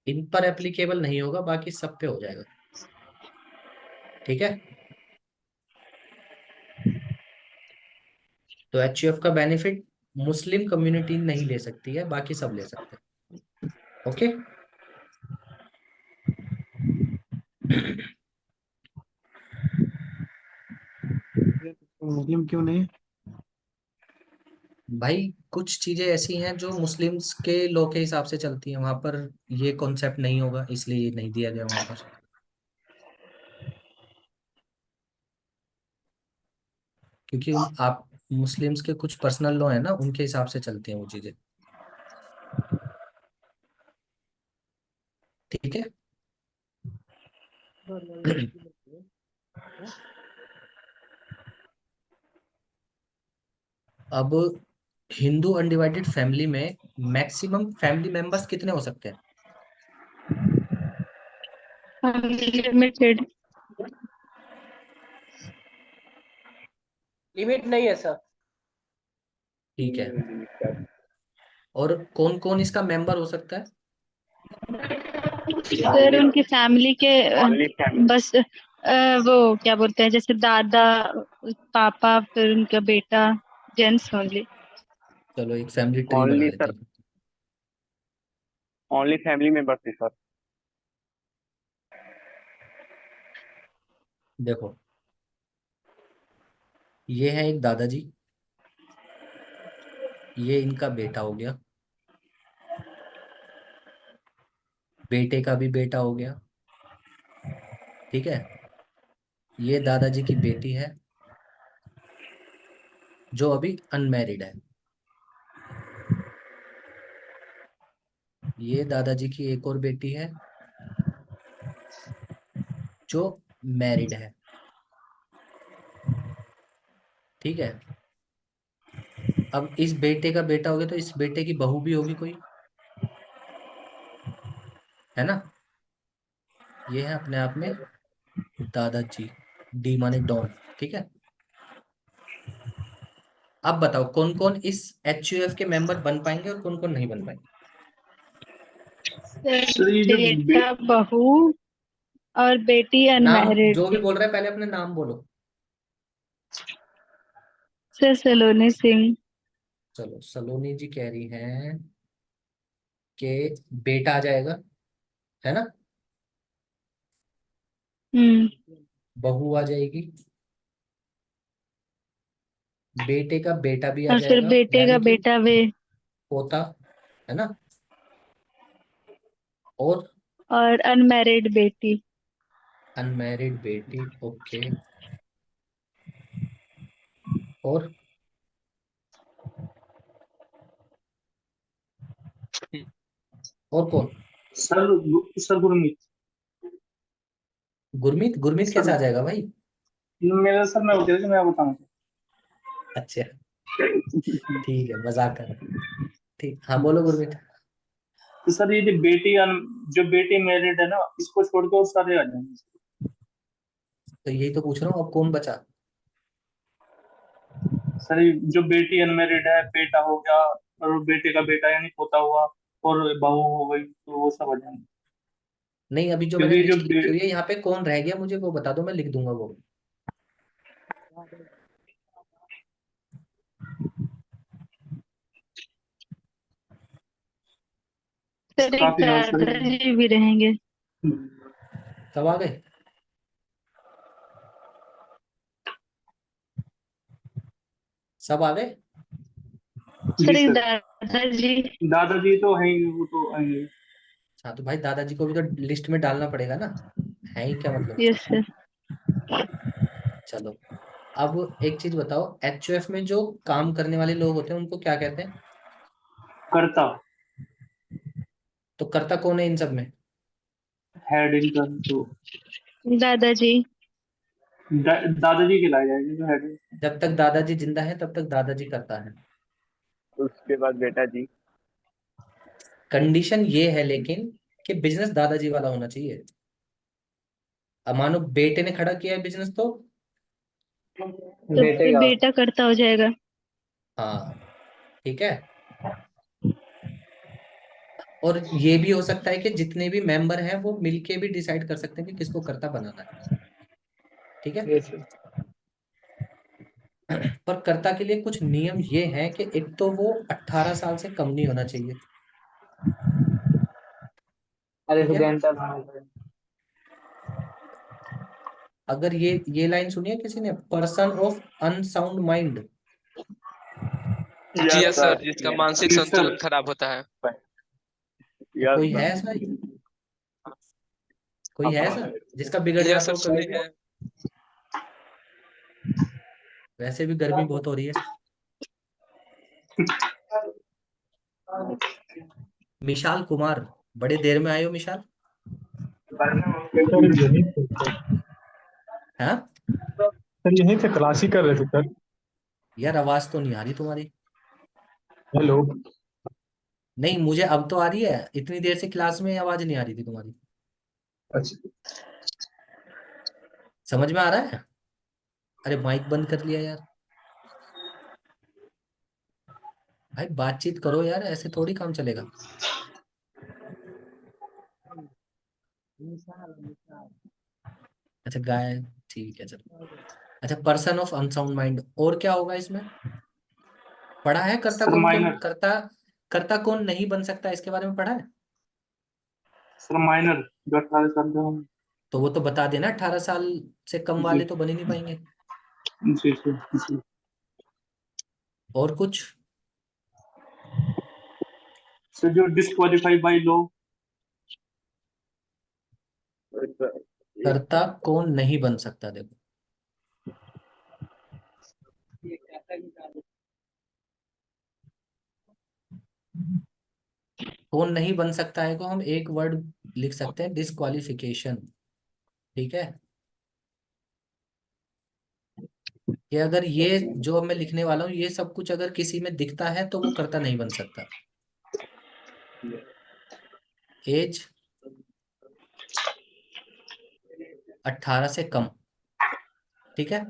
इन पर एप्लीकेबल नहीं होगा, बाकी सब पे हो जाएगा। ठीक है, तो एचयूएफ का बेनिफिट मुस्लिम कम्युनिटी नहीं ले सकती है, बाकी सब ले सकते हैं। ओके, मुस्लिम क्यों नहीं? भाई कुछ चीजें ऐसी हैं जो मुस्लिम्स के लॉ के हिसाब से चलती हैं, वहां पर ये कॉन्सेप्ट नहीं होगा, इसलिए ये नहीं दिया गया वहां पर। क्योंकि आप मुस्लिम्स के कुछ पर्सनल लॉ है ना, उनके हिसाब से चलती हैं वो चीजें। ठीक है, अब हिंदू अनडिवाइडेड फैमिली में मैक्सिमम फैमिली मेंबर्स कितने हो सकते हैं? अनलिमिटेड। लिमिट नहीं है सर। ठीक है, और कौन कौन इसका मेंबर हो सकता है? सर उनकी फैमिली के ओनली फैमिली। बस वो क्या बोलते हैं, जैसे दादा, पापा, फिर उनका बेटा, जेंट्स ओनली। चलो एक फैमिली ट्री बना ओनली लेते सर, हैं। ओनली फैमिली मेंबर्स है सर। देखो, ये है एक दादाजी, ये इनका बेटा हो गया, बेटे का भी बेटा हो गया। ठीक है, ये दादाजी की बेटी है, जो अभी अनमैरिड है। ये दादाजी की एक और बेटी है जो मैरिड है। ठीक है। अब इस बेटे का बेटा हो गया तो इस बेटे की बहू भी होगी कोई, है ना। ये है अपने आप में दादाजी। डी माने डॉन। ठीक है। अब बताओ कौन कौन इस एचयूएफ के मेंबर बन पाएंगे और कौन कौन नहीं बन पाएंगे। सर ये जो बेटा, बहू और बेटी नाम अनमैरिड। जो भी बोल रहा है पहले अपने नाम बोलो। सर सलोनी सिंह। चलो सलोनी जी कह रही हैं कि बेटा आ जाएगा, है ना। बहू आ जाएगी, बेटे का बेटा भी आ और फिर जाएगा बेटे का यानी कि बेटा वे, पोता, है ना। और और अनमैरिड बेटी। अनमैरिड बेटी। ओके। और और कौन। Sir sir Gurmeet. Gurmeet. Gurmeet sir कैसे आ जाएगा भाई। मेरा सर मैं बता मैं बताऊँ। अच्छा ठीक है, मजाक कर रहा हूँ। ठीक, हाँ बोलो गुरमीत। तो सर ये जो बेटी मैरिड है ना, इसको छोड़ के और सारे आ जाएंगे। तो यही तो पूछ रहा हूँ, अब कौन बचा। सर ये जो बेटी अनमेरिड है, बेटा हो गया, और बेटे का बेटा यानी पोता हुआ, और बहू हो गई, तो वो सब आ जाएंगे। नहीं, अभी जो मैंने क्योंकि लिस्ट लिखी हुई है यहाँ पे कौन रह गया मुझे वो बता दो, मैं लिख दूंगा वो। सर एक काफी लोग सर। दादाजी भी रहेंगे। सब आ गए। सब आ गए। सर जी एक सर। दादाजी। दादाजी तो है ही, वो तो आएंगे। हाँ तो भाई दादाजी को भी तो लिस्ट में डालना पड़ेगा ना, है ही क्या मतलब। Yes sir. चलो अब एक चीज बताओ, एचयूएफ में जो काम करने वाले लोग होते हैं उनको क्या कहते हैं। करता। तो करता कौन है इन सब में। हेड इनका तो दादाजी। दादाजी खिलाए जाएंगे जो हेड। जब तक दादाजी जिंदा है तब तक दादाजी करता है। उसके बाद बेटा जी। कंडीशन ये है लेकिन कि बिजनेस दादाजी वाला होना चाहिए। अब मानो बेटे ने खड़ा किया है बिजनेस तो तो फिर बेटा करता हो जाएगा। हाँ ठीक है। और ये भी हो सकता है कि जितने भी मेंबर हैं वो मिलके भी डिसाइड कर सकते हैं कि किसको करता बनाना है। ठीक है। पर कर्ता के लिए कुछ नियम ये हैं कि एक तो वो 18 साल से कम नहीं होना चाहिए। ठीक है। अगर ये लाइन सुनी है किसी ने, पर्सन ऑफ अनसाउंड माइंड। जी यस यस सर, सर। जिसका मानसिक संतुलन खराब होता है। तो यस कोई है सर। ऐसा, कोई है ऐसा जिसका बिगड़ यस जाता सर, हो कभी सुने भी। हैं। वैसे भी गर्मी बहुत हो रही है। मिशाल कुमार, बड़े देर में आए हो मिशाल। सर यही थे सर। हाँ सर यहीं से क्लास ही कर रहे थे सर। यार आवाज तो नहीं आ रही तुम्हारी। हेलो। नहीं मुझे अब तो आ रही है, इतनी देर से क्लास में आवाज नहीं आ रही थी तुम्हारी। अच्छा। समझ में आ रहा है। अरे माइक बंद कर लिया यार। भाई बातचीत करो यार, ऐसे थोड़ी काम चलेगा। अच्छा गाय, ठीक है चलो। अच्छा पर्सन ऑफ अनसाउंड माइंड, और क्या होगा इसमें। पढ़ा है करता सर कौन कौन माइनर। करता, करता कौन नहीं बन सकता इसके बारे में पढ़ा है। सर माइनर जो 18 साल का हो। तो वो तो बता देना, 18 साल से कम जी वाले तो बन ही नहीं पाएंगे। जी जी जी। और कुछ। सर जो डिस्क्वालीफाई बाय लॉ। करता कौन नहीं बन सकता देखो। कौन नहीं बन सकता है को हम एक वर्ड लिख सकते हैं, डिस्क्वालिफिकेशन। ठीक है, कि अगर ये जो मैं लिखने वाला हूँ ये सब कुछ अगर किसी में दिखता है तो वो कर्ता नहीं बन सकता। एज 18 से कम। ठीक है,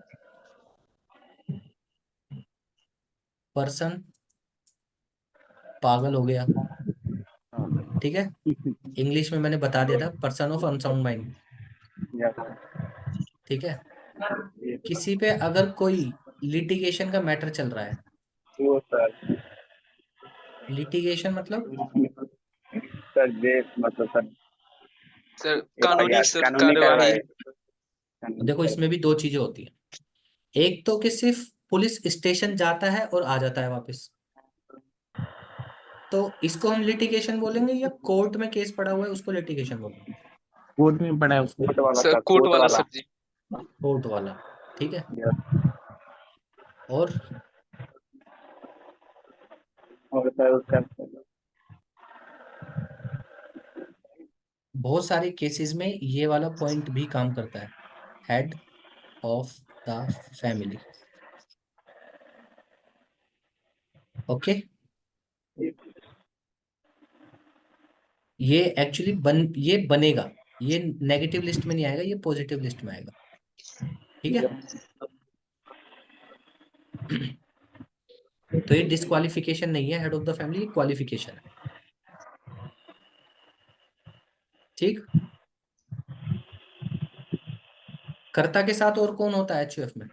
पर्सन पागल हो गया। ठीक है, इंग्लिश में मैंने बता दिया था, पर्सन ऑफ अनसाउंड माइंड। ठीक है, किसी पे अगर कोई लिटिगेशन का मैटर चल रहा है, वो सर लिटिगेशन मतलब सर ये मतलब सर सर कानूनी सर कानूनी कार्यवाही। देखो इसमें भी दो चीजें होती है, एक तो कि सिर्फ पुलिस स्टेशन जाता है और आ जाता है वापस, तो इसको हम लिटिगेशन बोलेंगे, या कोर्ट में केस पड़ा हुआ है उसको लिटिगेशन बोलेंगे। कोर्ट में पड़ा है उसको। कोर्ट वाला सर सर, कोर्ट वाला वाला। सर जी। कोर्ट वाला। ठीक है, और और सर उसका बहुत सारे केसेस में ये वाला पॉइंट भी काम करता है, head of the family. Okay, ये एक्चुअली ये बनेगा, ये नेगेटिव लिस्ट में नहीं आएगा, ये पॉजिटिव लिस्ट में आएगा। ठीक है, तो ये डिस्क्वालिफिकेशन नहीं है हेड ऑफ द फैमिली, ये क्वालिफिकेशन है। ठीक, कर्ता के साथ और कौन होता है एचयूएफ में?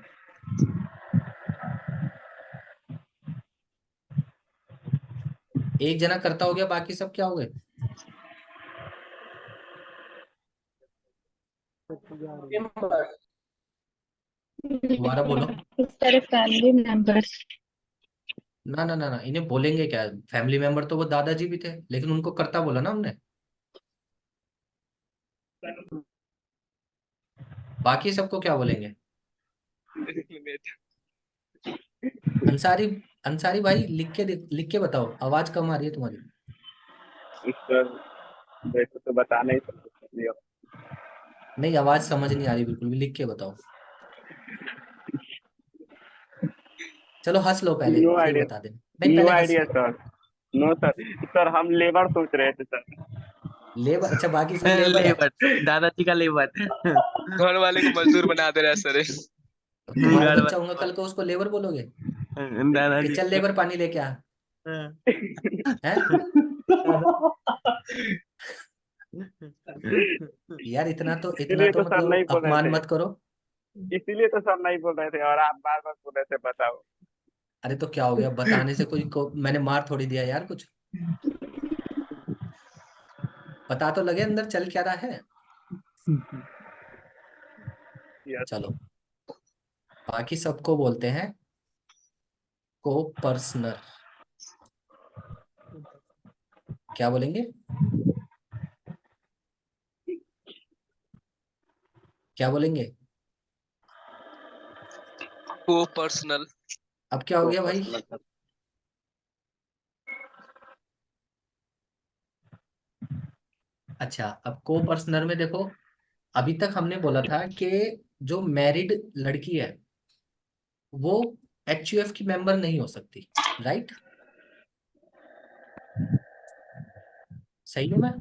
एक जना कर्ता हो गया, बाकी सब क्या हो गए? दोबारा बोलो। सारे फैमिली मेंबर्स। ना ना ना ना, इन्हें बोलेंगे क्या? फैमिली मेंबर तो वो दादाजी भी थे, लेकिन उनको कर्ता बोला ना हमने। बाकी सबको क्या बोलेंगे? अंसारी, अंसारी भाई लिख के बताओ, आवाज कम आ रही है तुम्हारी। सर वैसे तो बता नहीं सकते। नहीं, आवाज समझ नहीं आ रही बिल्कुल भी, लिख के बताओ। चलो हंस लो पहले, नो फिर आइडिया, बता देना। नहीं, नो पहले हंस आइडिया लो। सर। नो सर, सर हम लेबर सोच रहे थे सर। लेबर? अच्छा, बाकी सब लेबर है। लेबर, दादाजी का लेबर। घर वाले को मजदूर बना दे रहा है सर। तुम्हारा घर बच्चा होगा वाले कल को, उसको लेबर बोलोगे कि दादाजी चल लेबर पानी लेके आ? है यार, इतना इसीलिए तो तो सर नहीं मतलब बोल रहे अपमान थे, मत करो। इसीलिए तो सर नहीं बोल रहे थे और आप बार बार बोल रहे थे बताओ। अरे तो क्या हो गया, बताने से मैंने मार थोड़ी दिया यार कुछ। पता तो लगे अंदर चल क्या रहा है। यस। चलो, बाकी सबको बोलते हैं को पर्सनर। क्या बोलेंगे? क्या बोलेंगे? को पर्सनल। अब क्या हो तो गया भाई? Personal sir. अच्छा, अब को पर्सनर में देखो, अभी तक हमने बोला था कि जो मैरिड लड़की है वो एचयूएफ की मेंबर नहीं हो सकती, राइट? सही हूं मैं?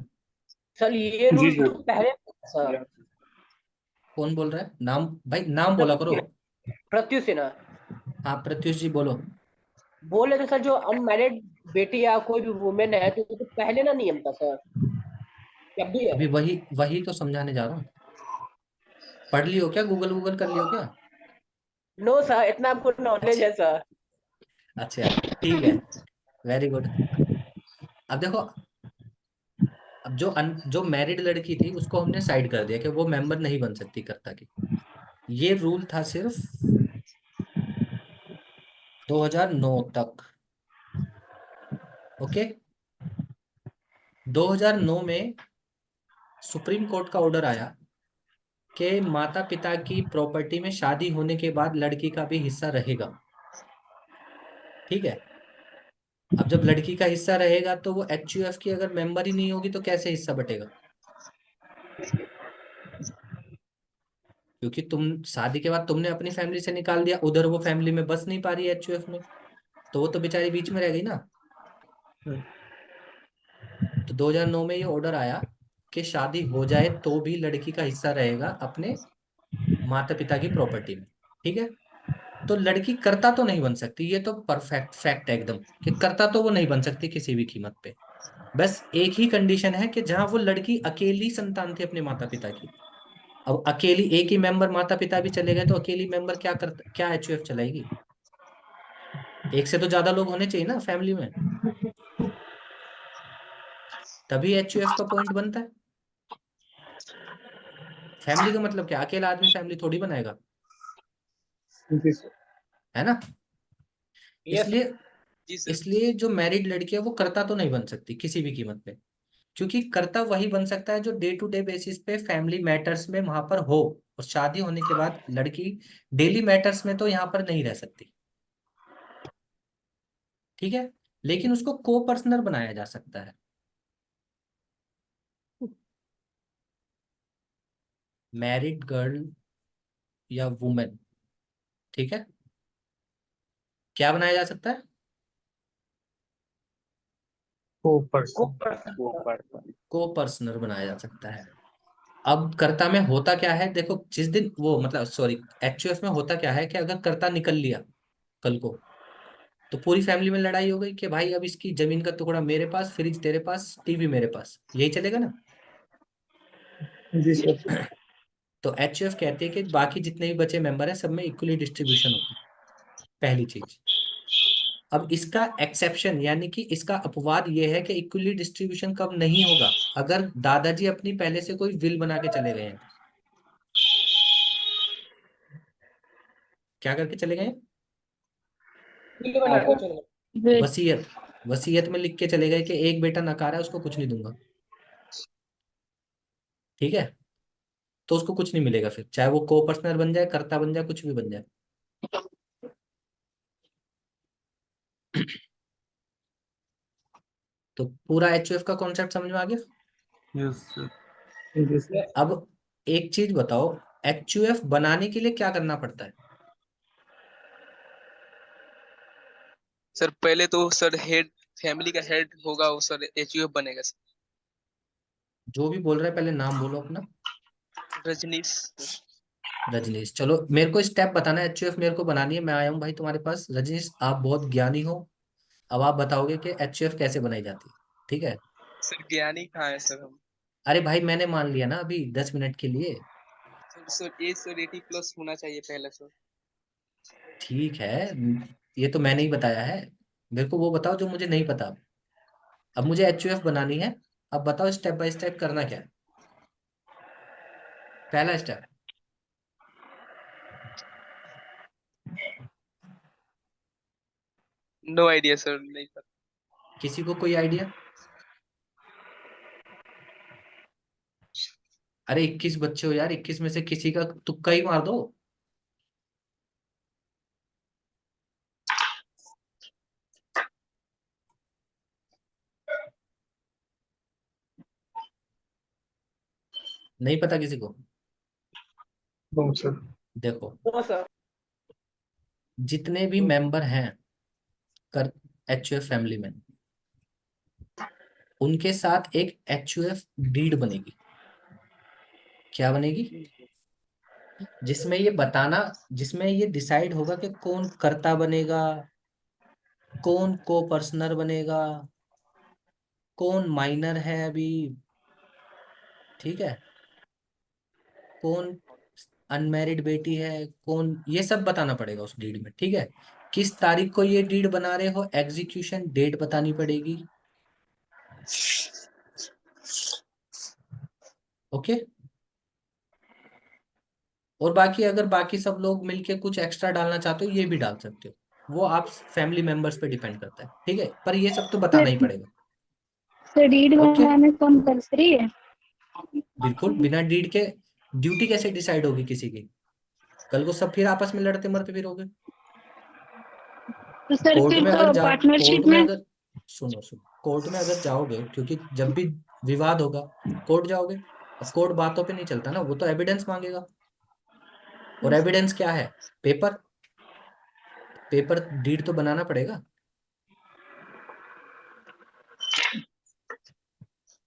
सर ये जी रूल सर। तो पहले सर कौन बोल रहा है? नाम भाई, नाम बोला करो। प्रत्युष सिन्हा हाँ, प्रत्युष जी बोलो। बोले थे सर, जो अनमैरिड बेटी या कोई भी वुमेन है तो वो तो पहले ना नियम था सर, जब भी है। अभी वही वही तो समझाने जा रहा हूँ। पढ़ लियो क्या, गूगल गूगल कर लियो क्या? नो सर, इतना आपको नॉलेज अच्छा है सर। अच्छा, ठीक है, वेरी गुड। अब देखो, अब जो मैरिड लड़की थी उसको हमने साइड कर दिया कि वो मेंबर नहीं बन सकती कर्ता की। ये रूल था सिर्फ 2009 तक। ओके, 2009 में सुप्रीम कोर्ट का ऑर्डर आया कि माता पिता की प्रॉपर्टी में शादी होने के बाद लड़की का भी हिस्सा रहेगा। ठीक है, अब जब लड़की का हिस्सा रहेगा तो वो एचयूएफ की अगर मेंबर ही नहीं होगी तो कैसे हिस्सा बटेगा? क्योंकि तुम शादी के बाद तुमने अपनी फैमिली से निकाल दिया, उधर वो फैमिली में बस नहीं पा रही है एचयूएफ में, तो वो तो बेचारी बीच में रह गई ना। तो 2009 में ये ऑर्डर आया कि शादी हो जाए तो भी लड़की का हिस्सा रहेगा अपने माता पिता की प्रॉपर्टी में। ठीक है, तो लड़की कर्ता तो नहीं बन सकती, ये तो परफेक्ट फैक्ट है एकदम कि कर्ता तो वो नहीं बन सकती किसी भी कीमत पे। बस एक ही कंडीशन है कि जहां वो लड़की अकेली संतान थी अपने माता पिता की। अब अकेली एक ही मेंबर माता पिता भी चले गए तो अकेली मेंबर क्या एचयूएफ चलाएगी? एक से तो ज्यादा लोग होने चाहिए ना फैमिली में, तभी एचयूएफ का पॉइंट बनता है। फैमिली का मतलब क्या, अकेला आदमी फैमिली थोड़ी बनाएगा, जी सर। है ना। यस इसलिए जी सर। इसलिए जो मैरिड लड़की है वो कर्ता तो नहीं बन सकती किसी भी कीमत पे, क्योंकि कर्ता वही बन सकता है जो डे टू डे बेसिस पे फैमिली मैटर्स में वहां पर हो, और शादी होने के बाद लड़की डेली मैटर्स में तो यहाँ पर नहीं रह सकती। ठीक है, लेकिन उसको को पर्सनल बनाया जा सकता है। मैरिड गर्ल या वुमेन, ठीक है, क्या बनाया जा सकता है? को पर्सन। वो पर्सन। को पर्सनल बनाया जा सकता है। अब कर्ता में होता क्या है, देखो जिस दिन वो मतलब सॉरी एचयूएफ में होता क्या है कि अगर कर्ता निकल लिया कल को, तो पूरी फैमिली में लड़ाई हो गई कि भाई अब इसकी जमीन का टुकड़ा मेरे पास, फ्रिज तेरे पास, टीवी मेरे पास, यही चलेगा ना। जी सर। तो एचयूएफ कहते हैं कि बाकी जितने भी बचे मेंबर हैं सब में इक्वली डिस्ट्रीब्यूशन होगी, पहली चीज। अब इसका एक्सेप्शन यानी कि इसका अपवाद ये है कि इक्वली डिस्ट्रीब्यूशन कब नहीं होगा, अगर दादाजी अपनी पहले से कोई विल बना के चले गए हैं। क्या करके चले गए हैं? बिल बना के चलो। वसीयत। वसीयत में लिख के चले गए कि एक बेटा नकारा है उसको कुछ नहीं दूंगा। ठीक है, तो उसको कुछ नहीं मिलेगा फिर, चाहे वो को पर्सनल बन जाए, कर्ता बन जाए, कुछ भी बन जाए। तो पूरा एचयूएफ का कॉन्सेप्ट समझ में आ गया। Yes sir. जी सर। अब एक चीज बताओ, एचयूएफ बनाने के लिए क्या करना पड़ता है? सर पहले तो सर हेड, फैमिली का हेड होगा वो सर एचयूएफ बनेगा सर। जो भी बोल रहा है पहले नाम बोलो अपना। रजनीश। रजनीश, चलो मेरे को स्टेप बताना है, एचयूएफ मेरे को बनानी है, मैं आया हूँ भाई तुम्हारे पास। रजनीश आप बहुत ज्ञानी हो, अब आप बताओगे कि एचयूएफ कैसे बनाई जाती है। ठीक है, सर ज्ञानी कहाँ है सर हम। अरे भाई मैंने मान लिया ना अभी 10 मिनट के लिए। सर एज सर 80+ होना चाहिए पहले सर। ठीक है, ये तो मैंने ही बताया है, मेरे को वो बताओ जो मुझे नहीं पता। अब मुझे एचयूएफ बनानी है, अब बताओ स्टेप बाय स्टेप करना क्या है। पहला स्टेप, नो आइडिया सर, नहीं पता। किसी को कोई आइडिया? अरे 21 बच्चे हो यार, 21 में से किसी का तुक्का ही मार दो। नहीं पता किसी को? No sir. देखो नो सर। जितने भी मेंबर हैं कर एचयूएफ फैमिली में, उनके साथ एक एचयूएफ डीड बनेगी। क्या बनेगी? जिसमें ये डिसाइड होगा कि कौन कर्ता बनेगा, कौन को पर्सनर बनेगा, कौन माइनर है अभी, ठीक है, कौन अनमैरिड बेटी है, कौन, ये सब बताना पड़ेगा उस डीड में। ठीक है, किस तारीख को ये डीड बना रहे हो, एग्जीक्यूशन डेट बतानी पड़ेगी। ओके, और बाकी अगर बाकी सब लोग मिलके कुछ एक्स्ट्रा डालना चाहते हो ये भी डाल सकते हो, वो आप फैमिली मेंबर्स पे डिपेंड करता है। ठीक है, पर ये सब तो बताना ही पड़ेगा। रीड ओके, बनवाना कंपल्सरी है? बिल्कुल, बिना डीड के ड्यूटी कैसे डिसाइड होगी किसी की? कल को सब फिर आपस में लड़ते मरते फिरोगे। तो सर कोर्ट फिर में अगर तो जा कोर्ट पार्टनरशिप में में अगर सुनो सुनो, कोर्ट में अगर जाओगे, क्योंकि जब भी विवाद होगा कोर्ट जाओगे। अब कोर्ट बातों पे नहीं चलता ना, वो तो एविडेंस मांगेगा। और एविडेंस क्या है? पेपर। पेपर डीड तो बनाना पड़ेगा।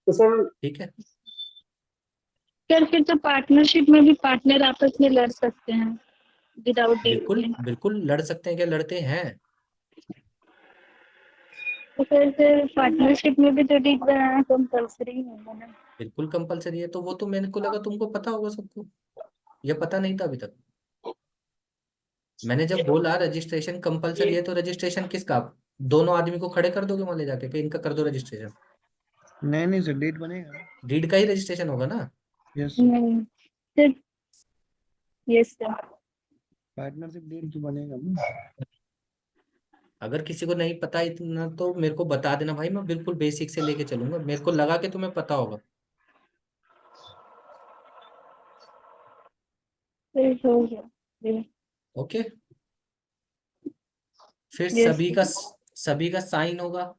तो सर ठीक है। सर फिर तो पार्टनरशिप में भी पार्टनर आपस में लड़ सकते हैं विदाउट डीड बिल्कुल के। बिल्कुल लड़ सकते हैं, क्या लड़ते हैं। तो फिर पार्टनरशिप में भी तो डीड बनाना कंपल्सरी होगा ना। बिल्कुल कंपलसरी है, तो वो तो मेरे को लगा तुमको पता होगा सबको, या पता नहीं था अभी तक? मैंने जब बोला रजिस्ट्रेशन कंपलसरी है, तो रजिस्ट्रेशन किसका? दोनों आदमी को खड़े कर दोगे मान ले जाके कि इनका कर दो रजिस्ट्रेशन? नहीं नहीं सर, डेट बनेगा। डीड का ही रजिस्ट्रेशन होगा ना। यस नहीं sir, yes sir. Partnership deed तो बनेगा ना। अगर किसी को नहीं पता इतना तो मेरे को बता देना भाई, मैं बिल्कुल बेसिक से लेके चलूंगा, मेरे को लगा कि तुम्हें पता होगा। फिर हो गया। ओके। फिर यस सभी का साइन होगा।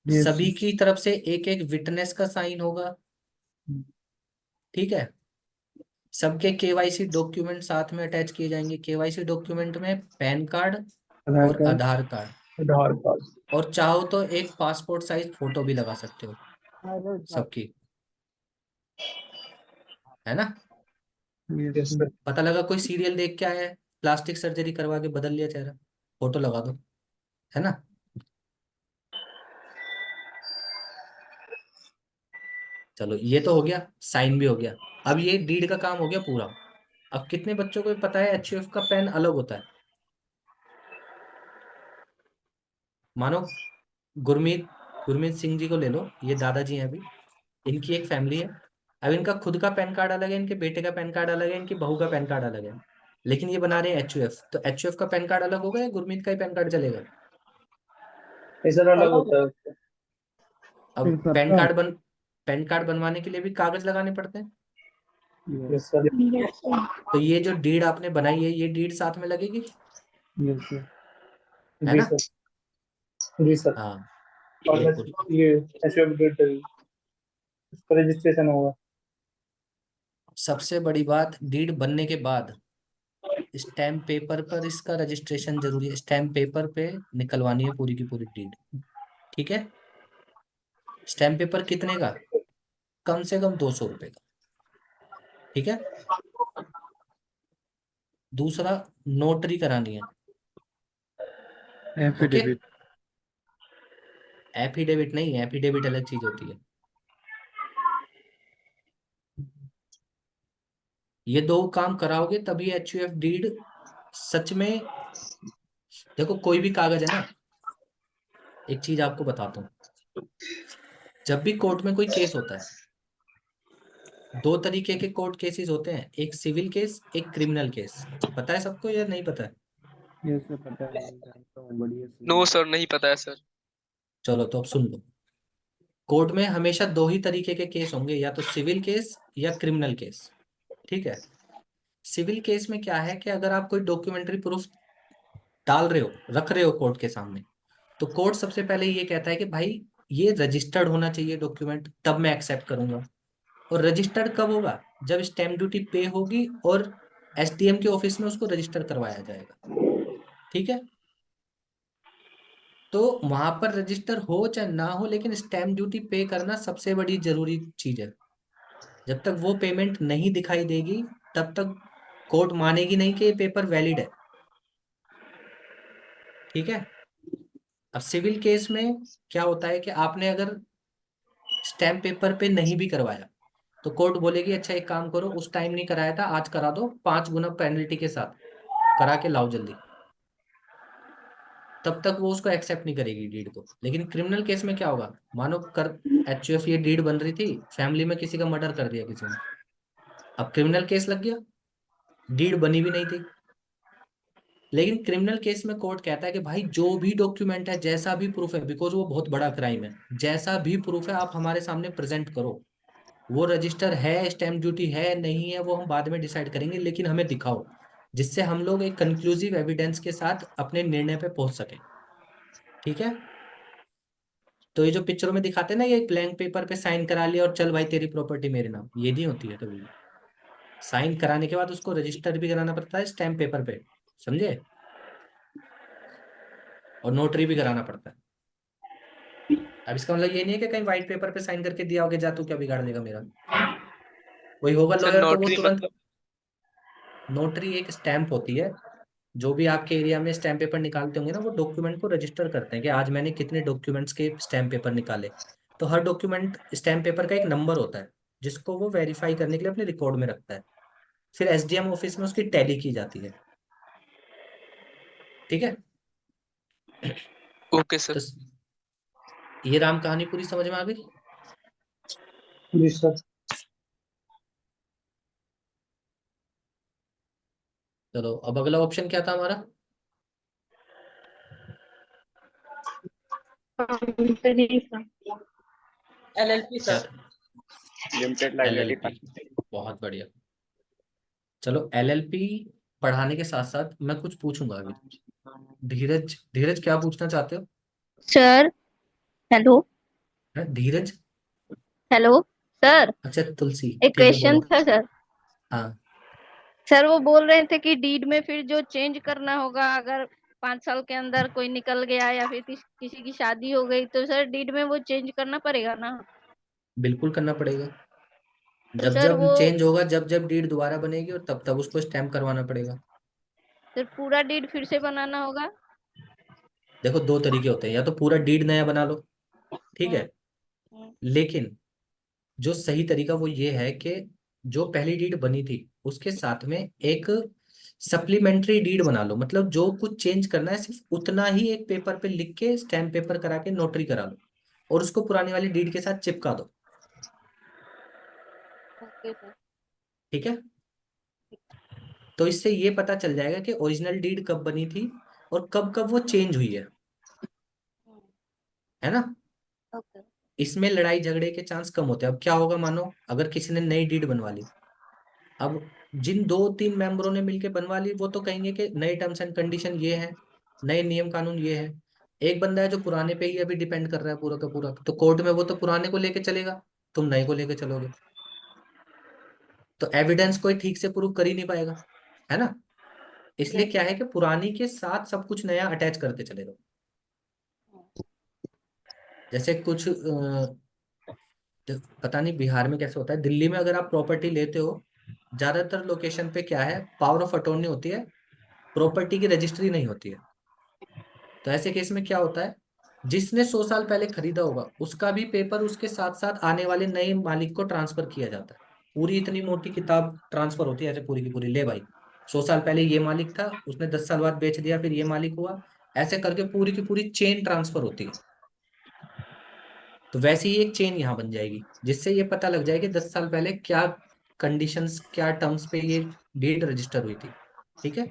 यस सभी की तरफ से एक एक विटनेस का साइन होगा। ठीक है। सबके केवाईसी डॉक्यूमेंट साथ में अटैच किए जाएंगे। केवाईसी डॉक्यूमेंट में पैन कार्ड आधार और कार्ड। आधार कार्ड, आधार कार्ड। और चाहो तो एक पासपोर्ट साइज फोटो भी लगा सकते हो सबकी, है ना। Yes sir. पता लगा कोई सीरियल देख के आया है, प्लास्टिक सर्जरी करवा के बदल लिया चेहरा, फोटो लगा दो, है ना। चलो ये तो हो गया, साइन भी हो गया। अब ये डीड का काम हो गया पूरा। अब कितने बच्चों को पता है एचयूएफ का पेन अलग होता है? मानो गुरमीत गुरमीत सिंह जी को ले लो, ये दादाजी हैं अभी, इनकी एक फैमिली है। अब इनका खुद का पैन कार्ड अलग है, इनके बेटे का पैन कार्ड अलग है, इनकी बहू का पैन कार्ड अलग है, लेकिन ये बना रहे हैं एचयूएफ। तो एचयूएफ का पैन कार्ड अलग होगा या गुरमीत का ही पैन कार्ड चलेगा? ऐसा अलग होता है। अब सबका। पैन कार्ड बनवाने के लिए भी कागज लगाने पड़ते हैं। Yes sir. Yes sir. तो ये जो डीड आपने बनाई है, ये डीड साथ में लगेगी, यस सर। है जी ना। सर। जी सर। हाँ और बिल्कुल। ये एचयूएफ डेट इसका रजिस्ट्रेशन होगा। सबसे बड़ी बात, डीड बनने के बाद स्टैम्प पेपर पर इसका रजिस्ट्रेशन जरूरी है। स्टैम्प पेपर पे निकलवानी है पूरी की पूरी डीड। ठीक है। स्टैम्प पेपर कितने का? कम से कम 200 रुपए का। ठीक है। दूसरा, नोटरी करानी है। ओके। एफिडेविट। एफिडेविट नहीं, एफिडेविट अलग चीज होती है। ये दो काम कराओगे तभी एचयूएफ डीड सच में। देखो कोई भी कागज है ना, एक चीज आपको बताता हूँ। जब भी कोर्ट में कोई केस होता है, दो तरीके के कोर्ट केसेस होते हैं, एक सिविल केस, एक क्रिमिनल केस। पता है सबको या नहीं पता है? यस सर, पता है, मैं जानता हूँ बढ़िया नो से। सर, नहीं पता है सर। चलो तो अब सुन लो। कोर्ट में हमेशा दो ही तरीके के केस होंगे, या तो सिविल केस या क्रिमिनल केस। ठीक है। सिविल केस में क्या है कि अगर आप कोई डॉक्यूमेंट्री प्रूफ डाल रहे हो, रख रहे हो कोर्ट के सामने, तो कोर्ट सबसे पहले ये कहता है कि भाई ये रजिस्टर्ड होना चाहिए डॉक्यूमेंट, तब मैं एक्सेप्ट करूंगा। और रजिस्टर्ड कब होगा? जब स्टैम्प ड्यूटी पे होगी और एसडीएम के ऑफिस में उसको रजिस्टर करवाया जाएगा। ठीक है। तो वहां पर रजिस्टर हो चाहे ना हो, लेकिन स्टैम्प ड्यूटी पे करना सबसे बड़ी जरूरी चीज है। जब तक वो पेमेंट नहीं दिखाई देगी, तब तक कोर्ट मानेगी नहीं कि ये पेपर वैलिड है। ठीक है। अब सिविल केस में क्या होता है कि आपने अगर स्टैम्प पेपर पे नहीं भी करवाया, तो कोर्ट बोलेगी अच्छा एक काम करो, उस टाइम नहीं कराया था, आज करा दो 5 गुना पेनल्टी के साथ, करा के लाओ जल्दी। तब तक वो उसको एक्सेप्ट नहीं करेगी डीड को। लेकिन क्रिमिनल केस में क्या होगा? मानो कर एचयूएफ ये डीड बन रही थी, फैमिली में किसी का मर्डर कर दिया किसी ने, अब क्रिमिनल केस लग गया, डीड बनी भी नहीं थी। लेकिन क्रिमिनल केस में कोर्ट कहता है कि भाई जो भी डॉक्यूमेंट है, जैसा भी प्रूफ है, बिकॉज वो बहुत बड़ा क्राइम है, जैसा भी प्रूफ है आप हमारे सामने प्रेजेंट करो। वो रजिस्टर है, स्टैम्प ड्यूटी है नहीं है, वो हम बाद में डिसाइड करेंगे, लेकिन हमें दिखाओ, जिससे हम लोग एक कंक्लूसिव एविडेंस के साथ अपने निर्णय पे पहुंच सके। ठीक है। तो ये जो पिक्चरों में दिखाते हैं ना, ये ब्लैंक पेपर पे साइन करा लिया और चल भाई तेरी प्रॉपर्टी मेरे नाम, ये नहीं होती है कभी भी। साइन कराने के बाद उसको रजिस्टर भी कराना पड़ता है स्टैम्प पेपर पे, समझे, और नोटरी भी कराना पड़ता है। अब इसका मतलब ये नहीं है कि कहीं व्हाइट पेपर पे साइन करके दिया होगे जा तू क्या बिगाड़ देगा मेरा। कोई होगा सर लॉयर तो वो नोटरी तुरंत, मतलब? नोटरी एक स्टैम्प होती है, जो भी आपके एरिया में स्टैम्प पेपर निकालते होंगे ना, वो डॉक्यूमेंट को रजिस्टर करते हैं कि आज मैंने कितने डॉक्यूमेंट्स के स्टैम्प पेपर निकाले। तो हर डॉक्यूमेंट स्टैम्प पेपर का एक नंबर होता है, जिसको वो वेरीफाई करने के लिए अपने रिकॉर्ड में रखता है। फिर एसडीएम ऑफिस में उसकी टैली की जाती है, ठीक है। Okay sir. तो ये राम कहानी पूरी समझ में आ गई। जी सर। चलो अब अगला ऑप्शन क्या था हमारा? कंपनी का। एलएलपी क्या सर। था? Limited liability LLP, partnership. बहुत बढ़िया। चलो एलएलपी पढ़ाने के साथ साथ मैं कुछ पूछूंगा अभी। धीरज, धीरज क्या पूछना चाहते हो? Sir hello. Dheeraj, hello sir, अच्छा तुलसी, एक ठीक है क्वेश्चन बोलो। था सर। हाँ सर वो बोल रहे थे कि डीड में फिर जो चेंज करना होगा, अगर 5 साल के अंदर कोई निकल गया या फिर किसी की शादी हो गई, तो सर डीड में वो चेंज करना पड़ेगा ना? बिल्कुल करना पड़ेगा। तो जब सर जब वो, चेंज होगा, जब जब डीड दोबारा बनेगी, और तब तब उसको स्टैम्प करवाना पड़ेगा। सर पूरा डीड फिर से बनाना होगा? देखो दो तरीके होते हैं, या तो पूरा डीड नया बना लो, ठीक हम्म। है, लेकिन जो सही तरीका वो ये है कि जो पहली डीड बनी थी उसके साथ में एक सप्लीमेंट्री डीड बना लो। मतलब जो कुछ चेंज करना है सिर्फ उतना ही एक पेपर पे लिख के स्टैम्प पेपर करा के नोटरी करा लो, और उसको पुरानी वाली डीड के साथ चिपका दो, ओके सर। ठीक है। तो इससे ये पता चल जाएगा कि ओरिजिनल डीड कब बनी थी और कब कब वो चेंज हुई है ना। ओके। इसमें लड़ाई झगड़े के चांस कम होते हैं। अब क्या होगा, मानो अगर किसी ने नई डीड बनवा ली, अब जिन दो तीन मेंबरों ने मिलके बनवा ली वो तो कहेंगे कि नए टर्म्स एंड कंडीशन ये है, नए नियम कानून ये है। एक बंदा है जो पुराने पे ही अभी डिपेंड कर रहा है पूरा का पूरा, तो कोर्ट में वो तो पुराने को लेके चलेगा, तुम नए को लेके चलोगे, तो एविडेंस कोई ठीक से प्रूव कर ही नहीं पाएगा, है ना। इसलिए क्या है कि पुरानी के साथ सब कुछ नया अटैच करते चले जाओ। जैसे कुछ पता नहीं बिहार में कैसे होता है, दिल्ली में अगर आप प्रॉपर्टी लेते हो, ज्यादातर लोकेशन पे क्या है, पावर ऑफ अटॉर्नी होती है, प्रॉपर्टी की रजिस्ट्री नहीं होती है। तो ऐसे केस में क्या होता है, जिसने 100 साल पहले खरीदा होगा उसका भी पेपर उसके साथ साथ आने वाले नए मालिक को ट्रांसफर किया जाता है। पूरी इतनी मोटी किताब ट्रांसफर होती है ऐसे, पूरी की पूरी, ले भाई 100 साल पहले ये मालिक था, उसने 10 साल बाद बेच दिया, फिर ये मालिक हुआ, ऐसे करके पूरी की पूरी चेन ट्रांसफर होती है। तो वैसे ही एक चेन यहाँ बन जाएगी, जिससे ये पता लग जाएगी 10 साल पहले क्या कंडीशंस, क्या टर्म्स पे ये डीड रजिस्टर हुई थी, ठीक है।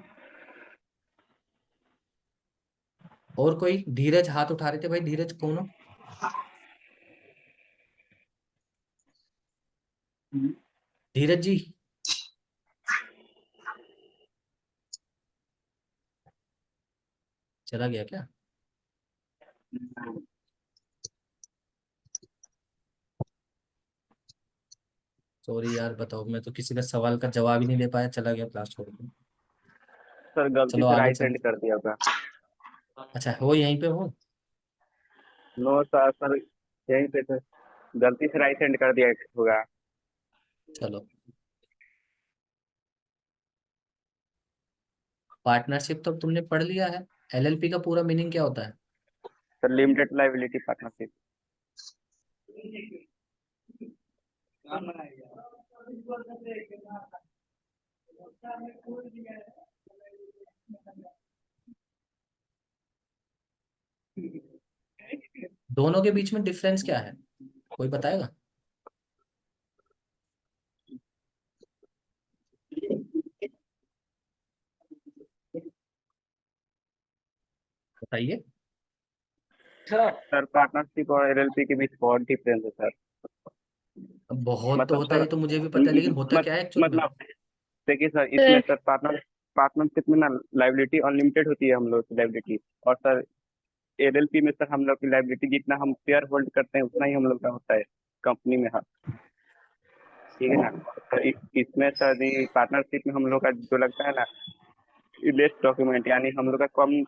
और कोई? धीरज हाथ उठा रहे थे भाई, धीरज कौन हो? धीरज जी, चला गया क्या? सॉरी यार, बताओ, मैं तो किसी का सवाल का जवाब ही नहीं दे पाया, चला गया क्लास छोड़ के। सर गलती चलो से आगे राइट चल। हैंड कर दिया होगा। अच्छा हो यहीं पे हो? नो सर, सर यहीं पे सर, गलती से राइट हैंड कर दिया होगा। चलो, पार्टनरशिप तो तुमने पढ़ लिया है। एलएलपी का पूरा मीनिंग क्या होता है? Sir limited liability partnership. दोनों के बीच में डिफरेंस क्या है, कोई बताएगा? बताइए। सर पार्टनरशिप और एलएलपी के बीच बहुत डिफरेंस है सर। अब बहुत तो मतलब होता है, सर ये तो मुझे भी पता है, लेकिन होता क्या है एक्चुअल में? मतलब देखिए सर, इसमें सर पार्टनरशिप में ना लाइबिलिटी अनलिमिटेड होती है हम लोग की लाइबिलिटी, और सर एलएलपी में सर हम लोग की लाइबिलिटी जितना हम शेयर होल्ड करते हैं उतना ही हम लोग का होता है कंपनी में। हाँ ठीक है ना। तो इसमें सर ये पार्टनरशिप में हम लोग का जो लगता है ना लेस डॉक्यूमेंट, यानी हम लोग का कम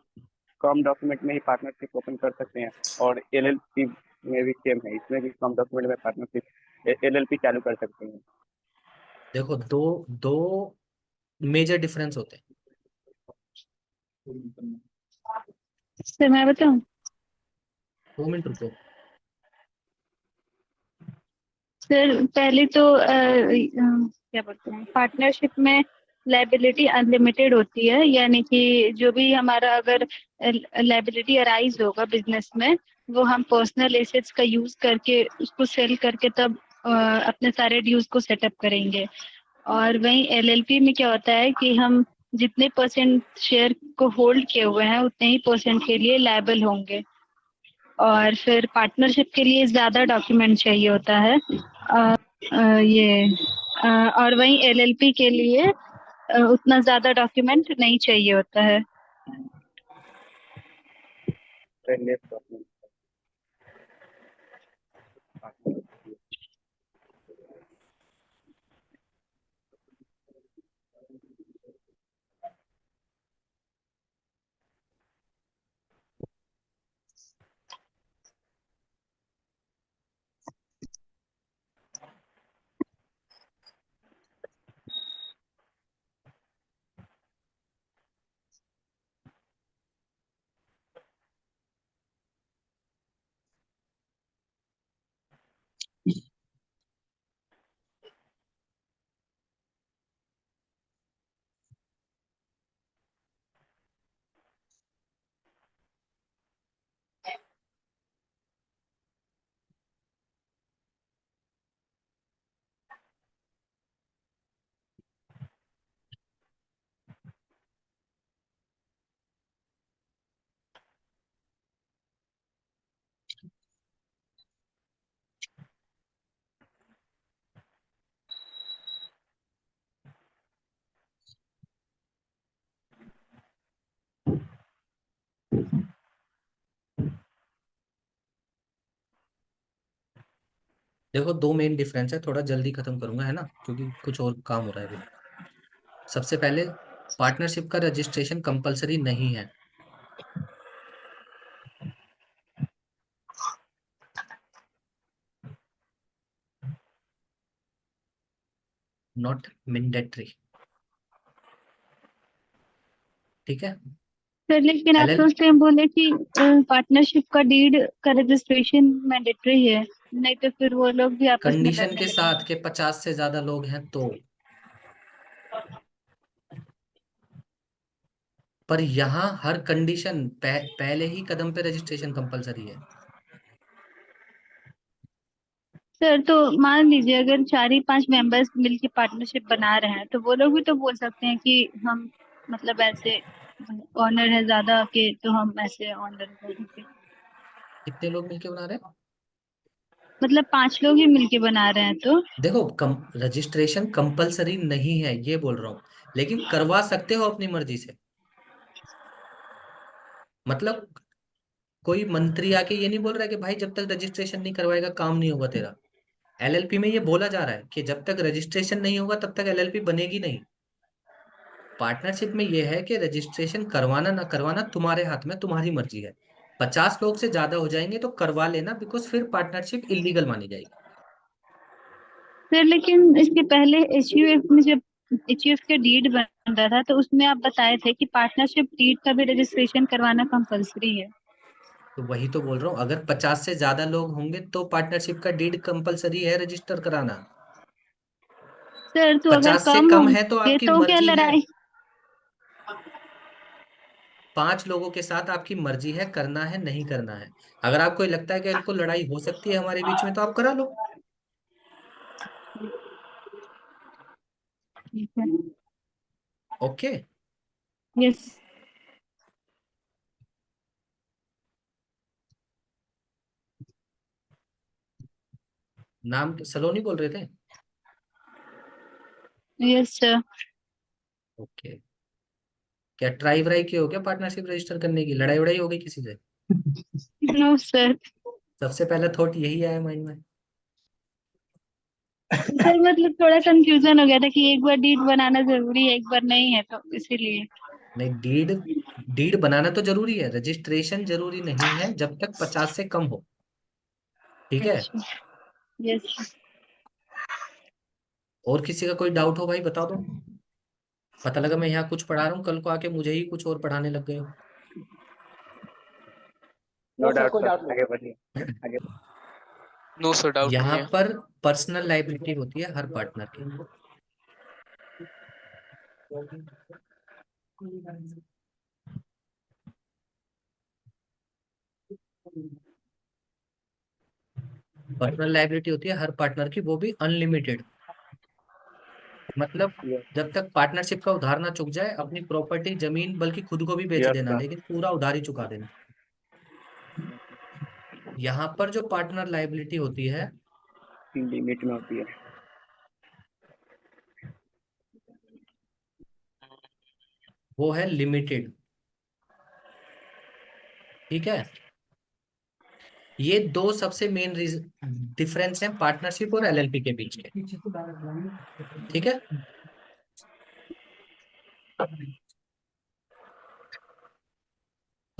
कम डॉक्यूमेंट में ही पार्टनरशिप ओपन कर सकते हैं। और एलएलपी में भी सेम है, इसमें भी कम डॉक्यूमेंट में पार्टनरशिप एलएलपी चालू कर सकते हैं। देखो दो दो मेजर डिफरेंस होते हैं। सर मैं बताऊं? 2 मिनट रुको। सर पहले तो क्या बोलते हैं, पार्टनरशिप में लाइबिलिटी अनलिमिटेड होती है, यानी कि जो भी हमारा अगर लाइबिलिटी अराइज होगा बिजनेस में, वो हम पर्सनल एसेट्स का यूज करके उसको सेल करके तब अपने सारे ड्यूज को सेटअप करेंगे। और वहीं एलएलपी में क्या होता है कि हम जितने परसेंट शेयर को होल्ड किए हुए हैं उतने ही परसेंट के लिए लायबल होंगे। और फिर पार्टनरशिप के लिए ज्यादा डॉक्यूमेंट चाहिए होता है। ये और वहीं एलएलपी के लिए उतना ज्यादा डॉक्यूमेंट नहीं चाहिए होता है। Less document. देखो दो मेन डिफरेंस है, थोड़ा जल्दी खत्म करूंगा है ना, क्योंकि कुछ और काम हो रहा है अभी। सबसे पहले, पार्टनरशिप का रजिस्ट्रेशन कंपलसरी नहीं है। Not mandatory. ठीक है। सर लेकिन आप तो एलएल उस टाइम बोले कि पार्टनरशिप का डीड का रजिस्ट्रेशन मैंडेटरी है, नहीं तो फिर वो लोग भी आपस में कंडीशन लड़ने के लगेंगे। साथ के 50 से ज्यादा लोग हैं तो। पर यहाँ हर कंडीशन पहले ही कदम पे रजिस्ट्रेशन कंपलसरी है। सर तो मान लीजिए अगर 4 ही 5 मेंबर्स मिलके पार्टनरशिप बना रहे हैं तो वो लोग भी तो बोल सकते हैं कि हम मतलब ऐसे ऑनर है ज्यादा के, तो हम ऐसे ऑनर हैं। कितने लोग मिलके बना रहे हैं? मतलब 5 लोग ही मिलके बना रहे हैं तो। देखो रजिस्ट्रेशन कंपलसरी नहीं है ये बोल रहा हूँ, लेकिन करवा सकते हो अपनी मर्जी से। मतलब कोई मंत्री आके ये नहीं बोल रहा है कि भाई जब तक रजिस्ट्रेशन नहीं करवाएगा काम नहीं होगा तेरा। एलएलपी में ये बोला जा रहा है कि जब तक रजिस्ट्रेशन नहीं होगा तब तक एलएलपी बनेगी नहीं। पार्टनरशिप में ये है कि रजिस्ट्रेशन करवाना ना करवाना तुम्हारे हाथ में, तुम्हारी मर्जी है। 50 लोग से ज्यादा हो जाएंगे तो करवा लेना, बिकॉज फिर पार्टनरशिप इलीगल मानी जाएगी। सर लेकिन इसके पहले एचयूएफ में जब एचयूएफ का डीड बन रहा था तो उसमें आप बताए थे कि पार्टनरशिप डीड का भी रजिस्ट्रेशन करवाना कंपलसरी है। तो वही तो बोल रहा हूँ, अगर 50 से ज्यादा लोग होंगे तो पार्टनरशिप का डीड कंपलसरी है रजिस्टर कराना। सर तो अगर 50 से कम कम है तो होंगे आपकी तो क्या मर्जी है। लड़ाई? 5 लोगों के साथ आपकी मर्जी है, करना है नहीं करना है। अगर आपको लगता है कि इनको लड़ाई हो सकती है हमारे बीच में तो आप करा लो। ठीक है। ओके। यस। नाम सलोनी बोल रहे थे? Yes sir. ओके। क्या ट्राई व्राई की हो क्या पार्टनरशिप रजिस्टर करने की? लड़ाई वड़ाई हो गई किसी से? No sir. सबसे पहला थॉट यही आया माइंड में। सर मतलब थोड़ा कंफ्यूजन हो गया था कि एक बार डीड बनाना जरूरी है, एक बार नहीं है, तो इसीलिए। नहीं, डीड डीड बनाना तो जरूरी है, रजिस्ट्रेशन जरूरी नहीं है जब तक 50 से कम हो। ठीक है। अच्छा। यस। और किसी का कोई डाउट हो भाई बता दो। पता लगा मैं यहाँ कुछ पढ़ा रहा हूँ, कल को आके मुझे ही कुछ और पढ़ाने लग गए हो। नो नो सर, डाउट कोई सर, डाउट नहीं। आगे बढ़िए आगे। नो सर, डाउट नहीं यहाँ है। पर पर्सनल लाइबिलिटी होती है हर पार्टनर की। पर्सनल लाइबिलिटी होती है हर पार्टनर की, वो भी अनलिमिटेड। मतलब यस जब तक पार्टनरशिप का उधार ना चुक जाए, अपनी प्रॉपर्टी जमीन बल्कि खुद को भी बेच यस देना, सर, लेकिन पूरा उधार ही चुका देना। यहाँ पर जो पार्टनर लाइबिलिटी होती है लिमिट में होती है। वो है लिमिटेड। ठीक है। ये दो सबसे मेन डिफरेंस है पार्टनरशिप और एलएलपी के बीच के। ठीक है।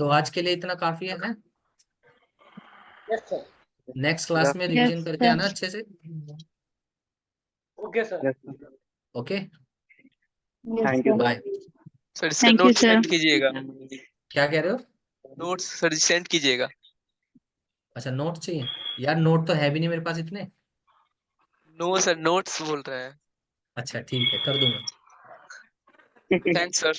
तो आज के लिए इतना काफी है ना? Yes sir. Next class yes में यस रिवीजन करके आना सर। अच्छे से। Okay sir. Yes sir, okay, yes thank you sir. Sir. Bye. Sir इसका thank you note sir. Send कीजिएगा। क्या कह रहे हो? नोट्स सर सेंड कीजिएगा। अच्छा, नोट चाहिए यार? नोट तो है भी नहीं मेरे पास इतने। नो सर, नोट्स बोल रहे हैं। अच्छा ठीक है, कर दूंगा। Thanks sir.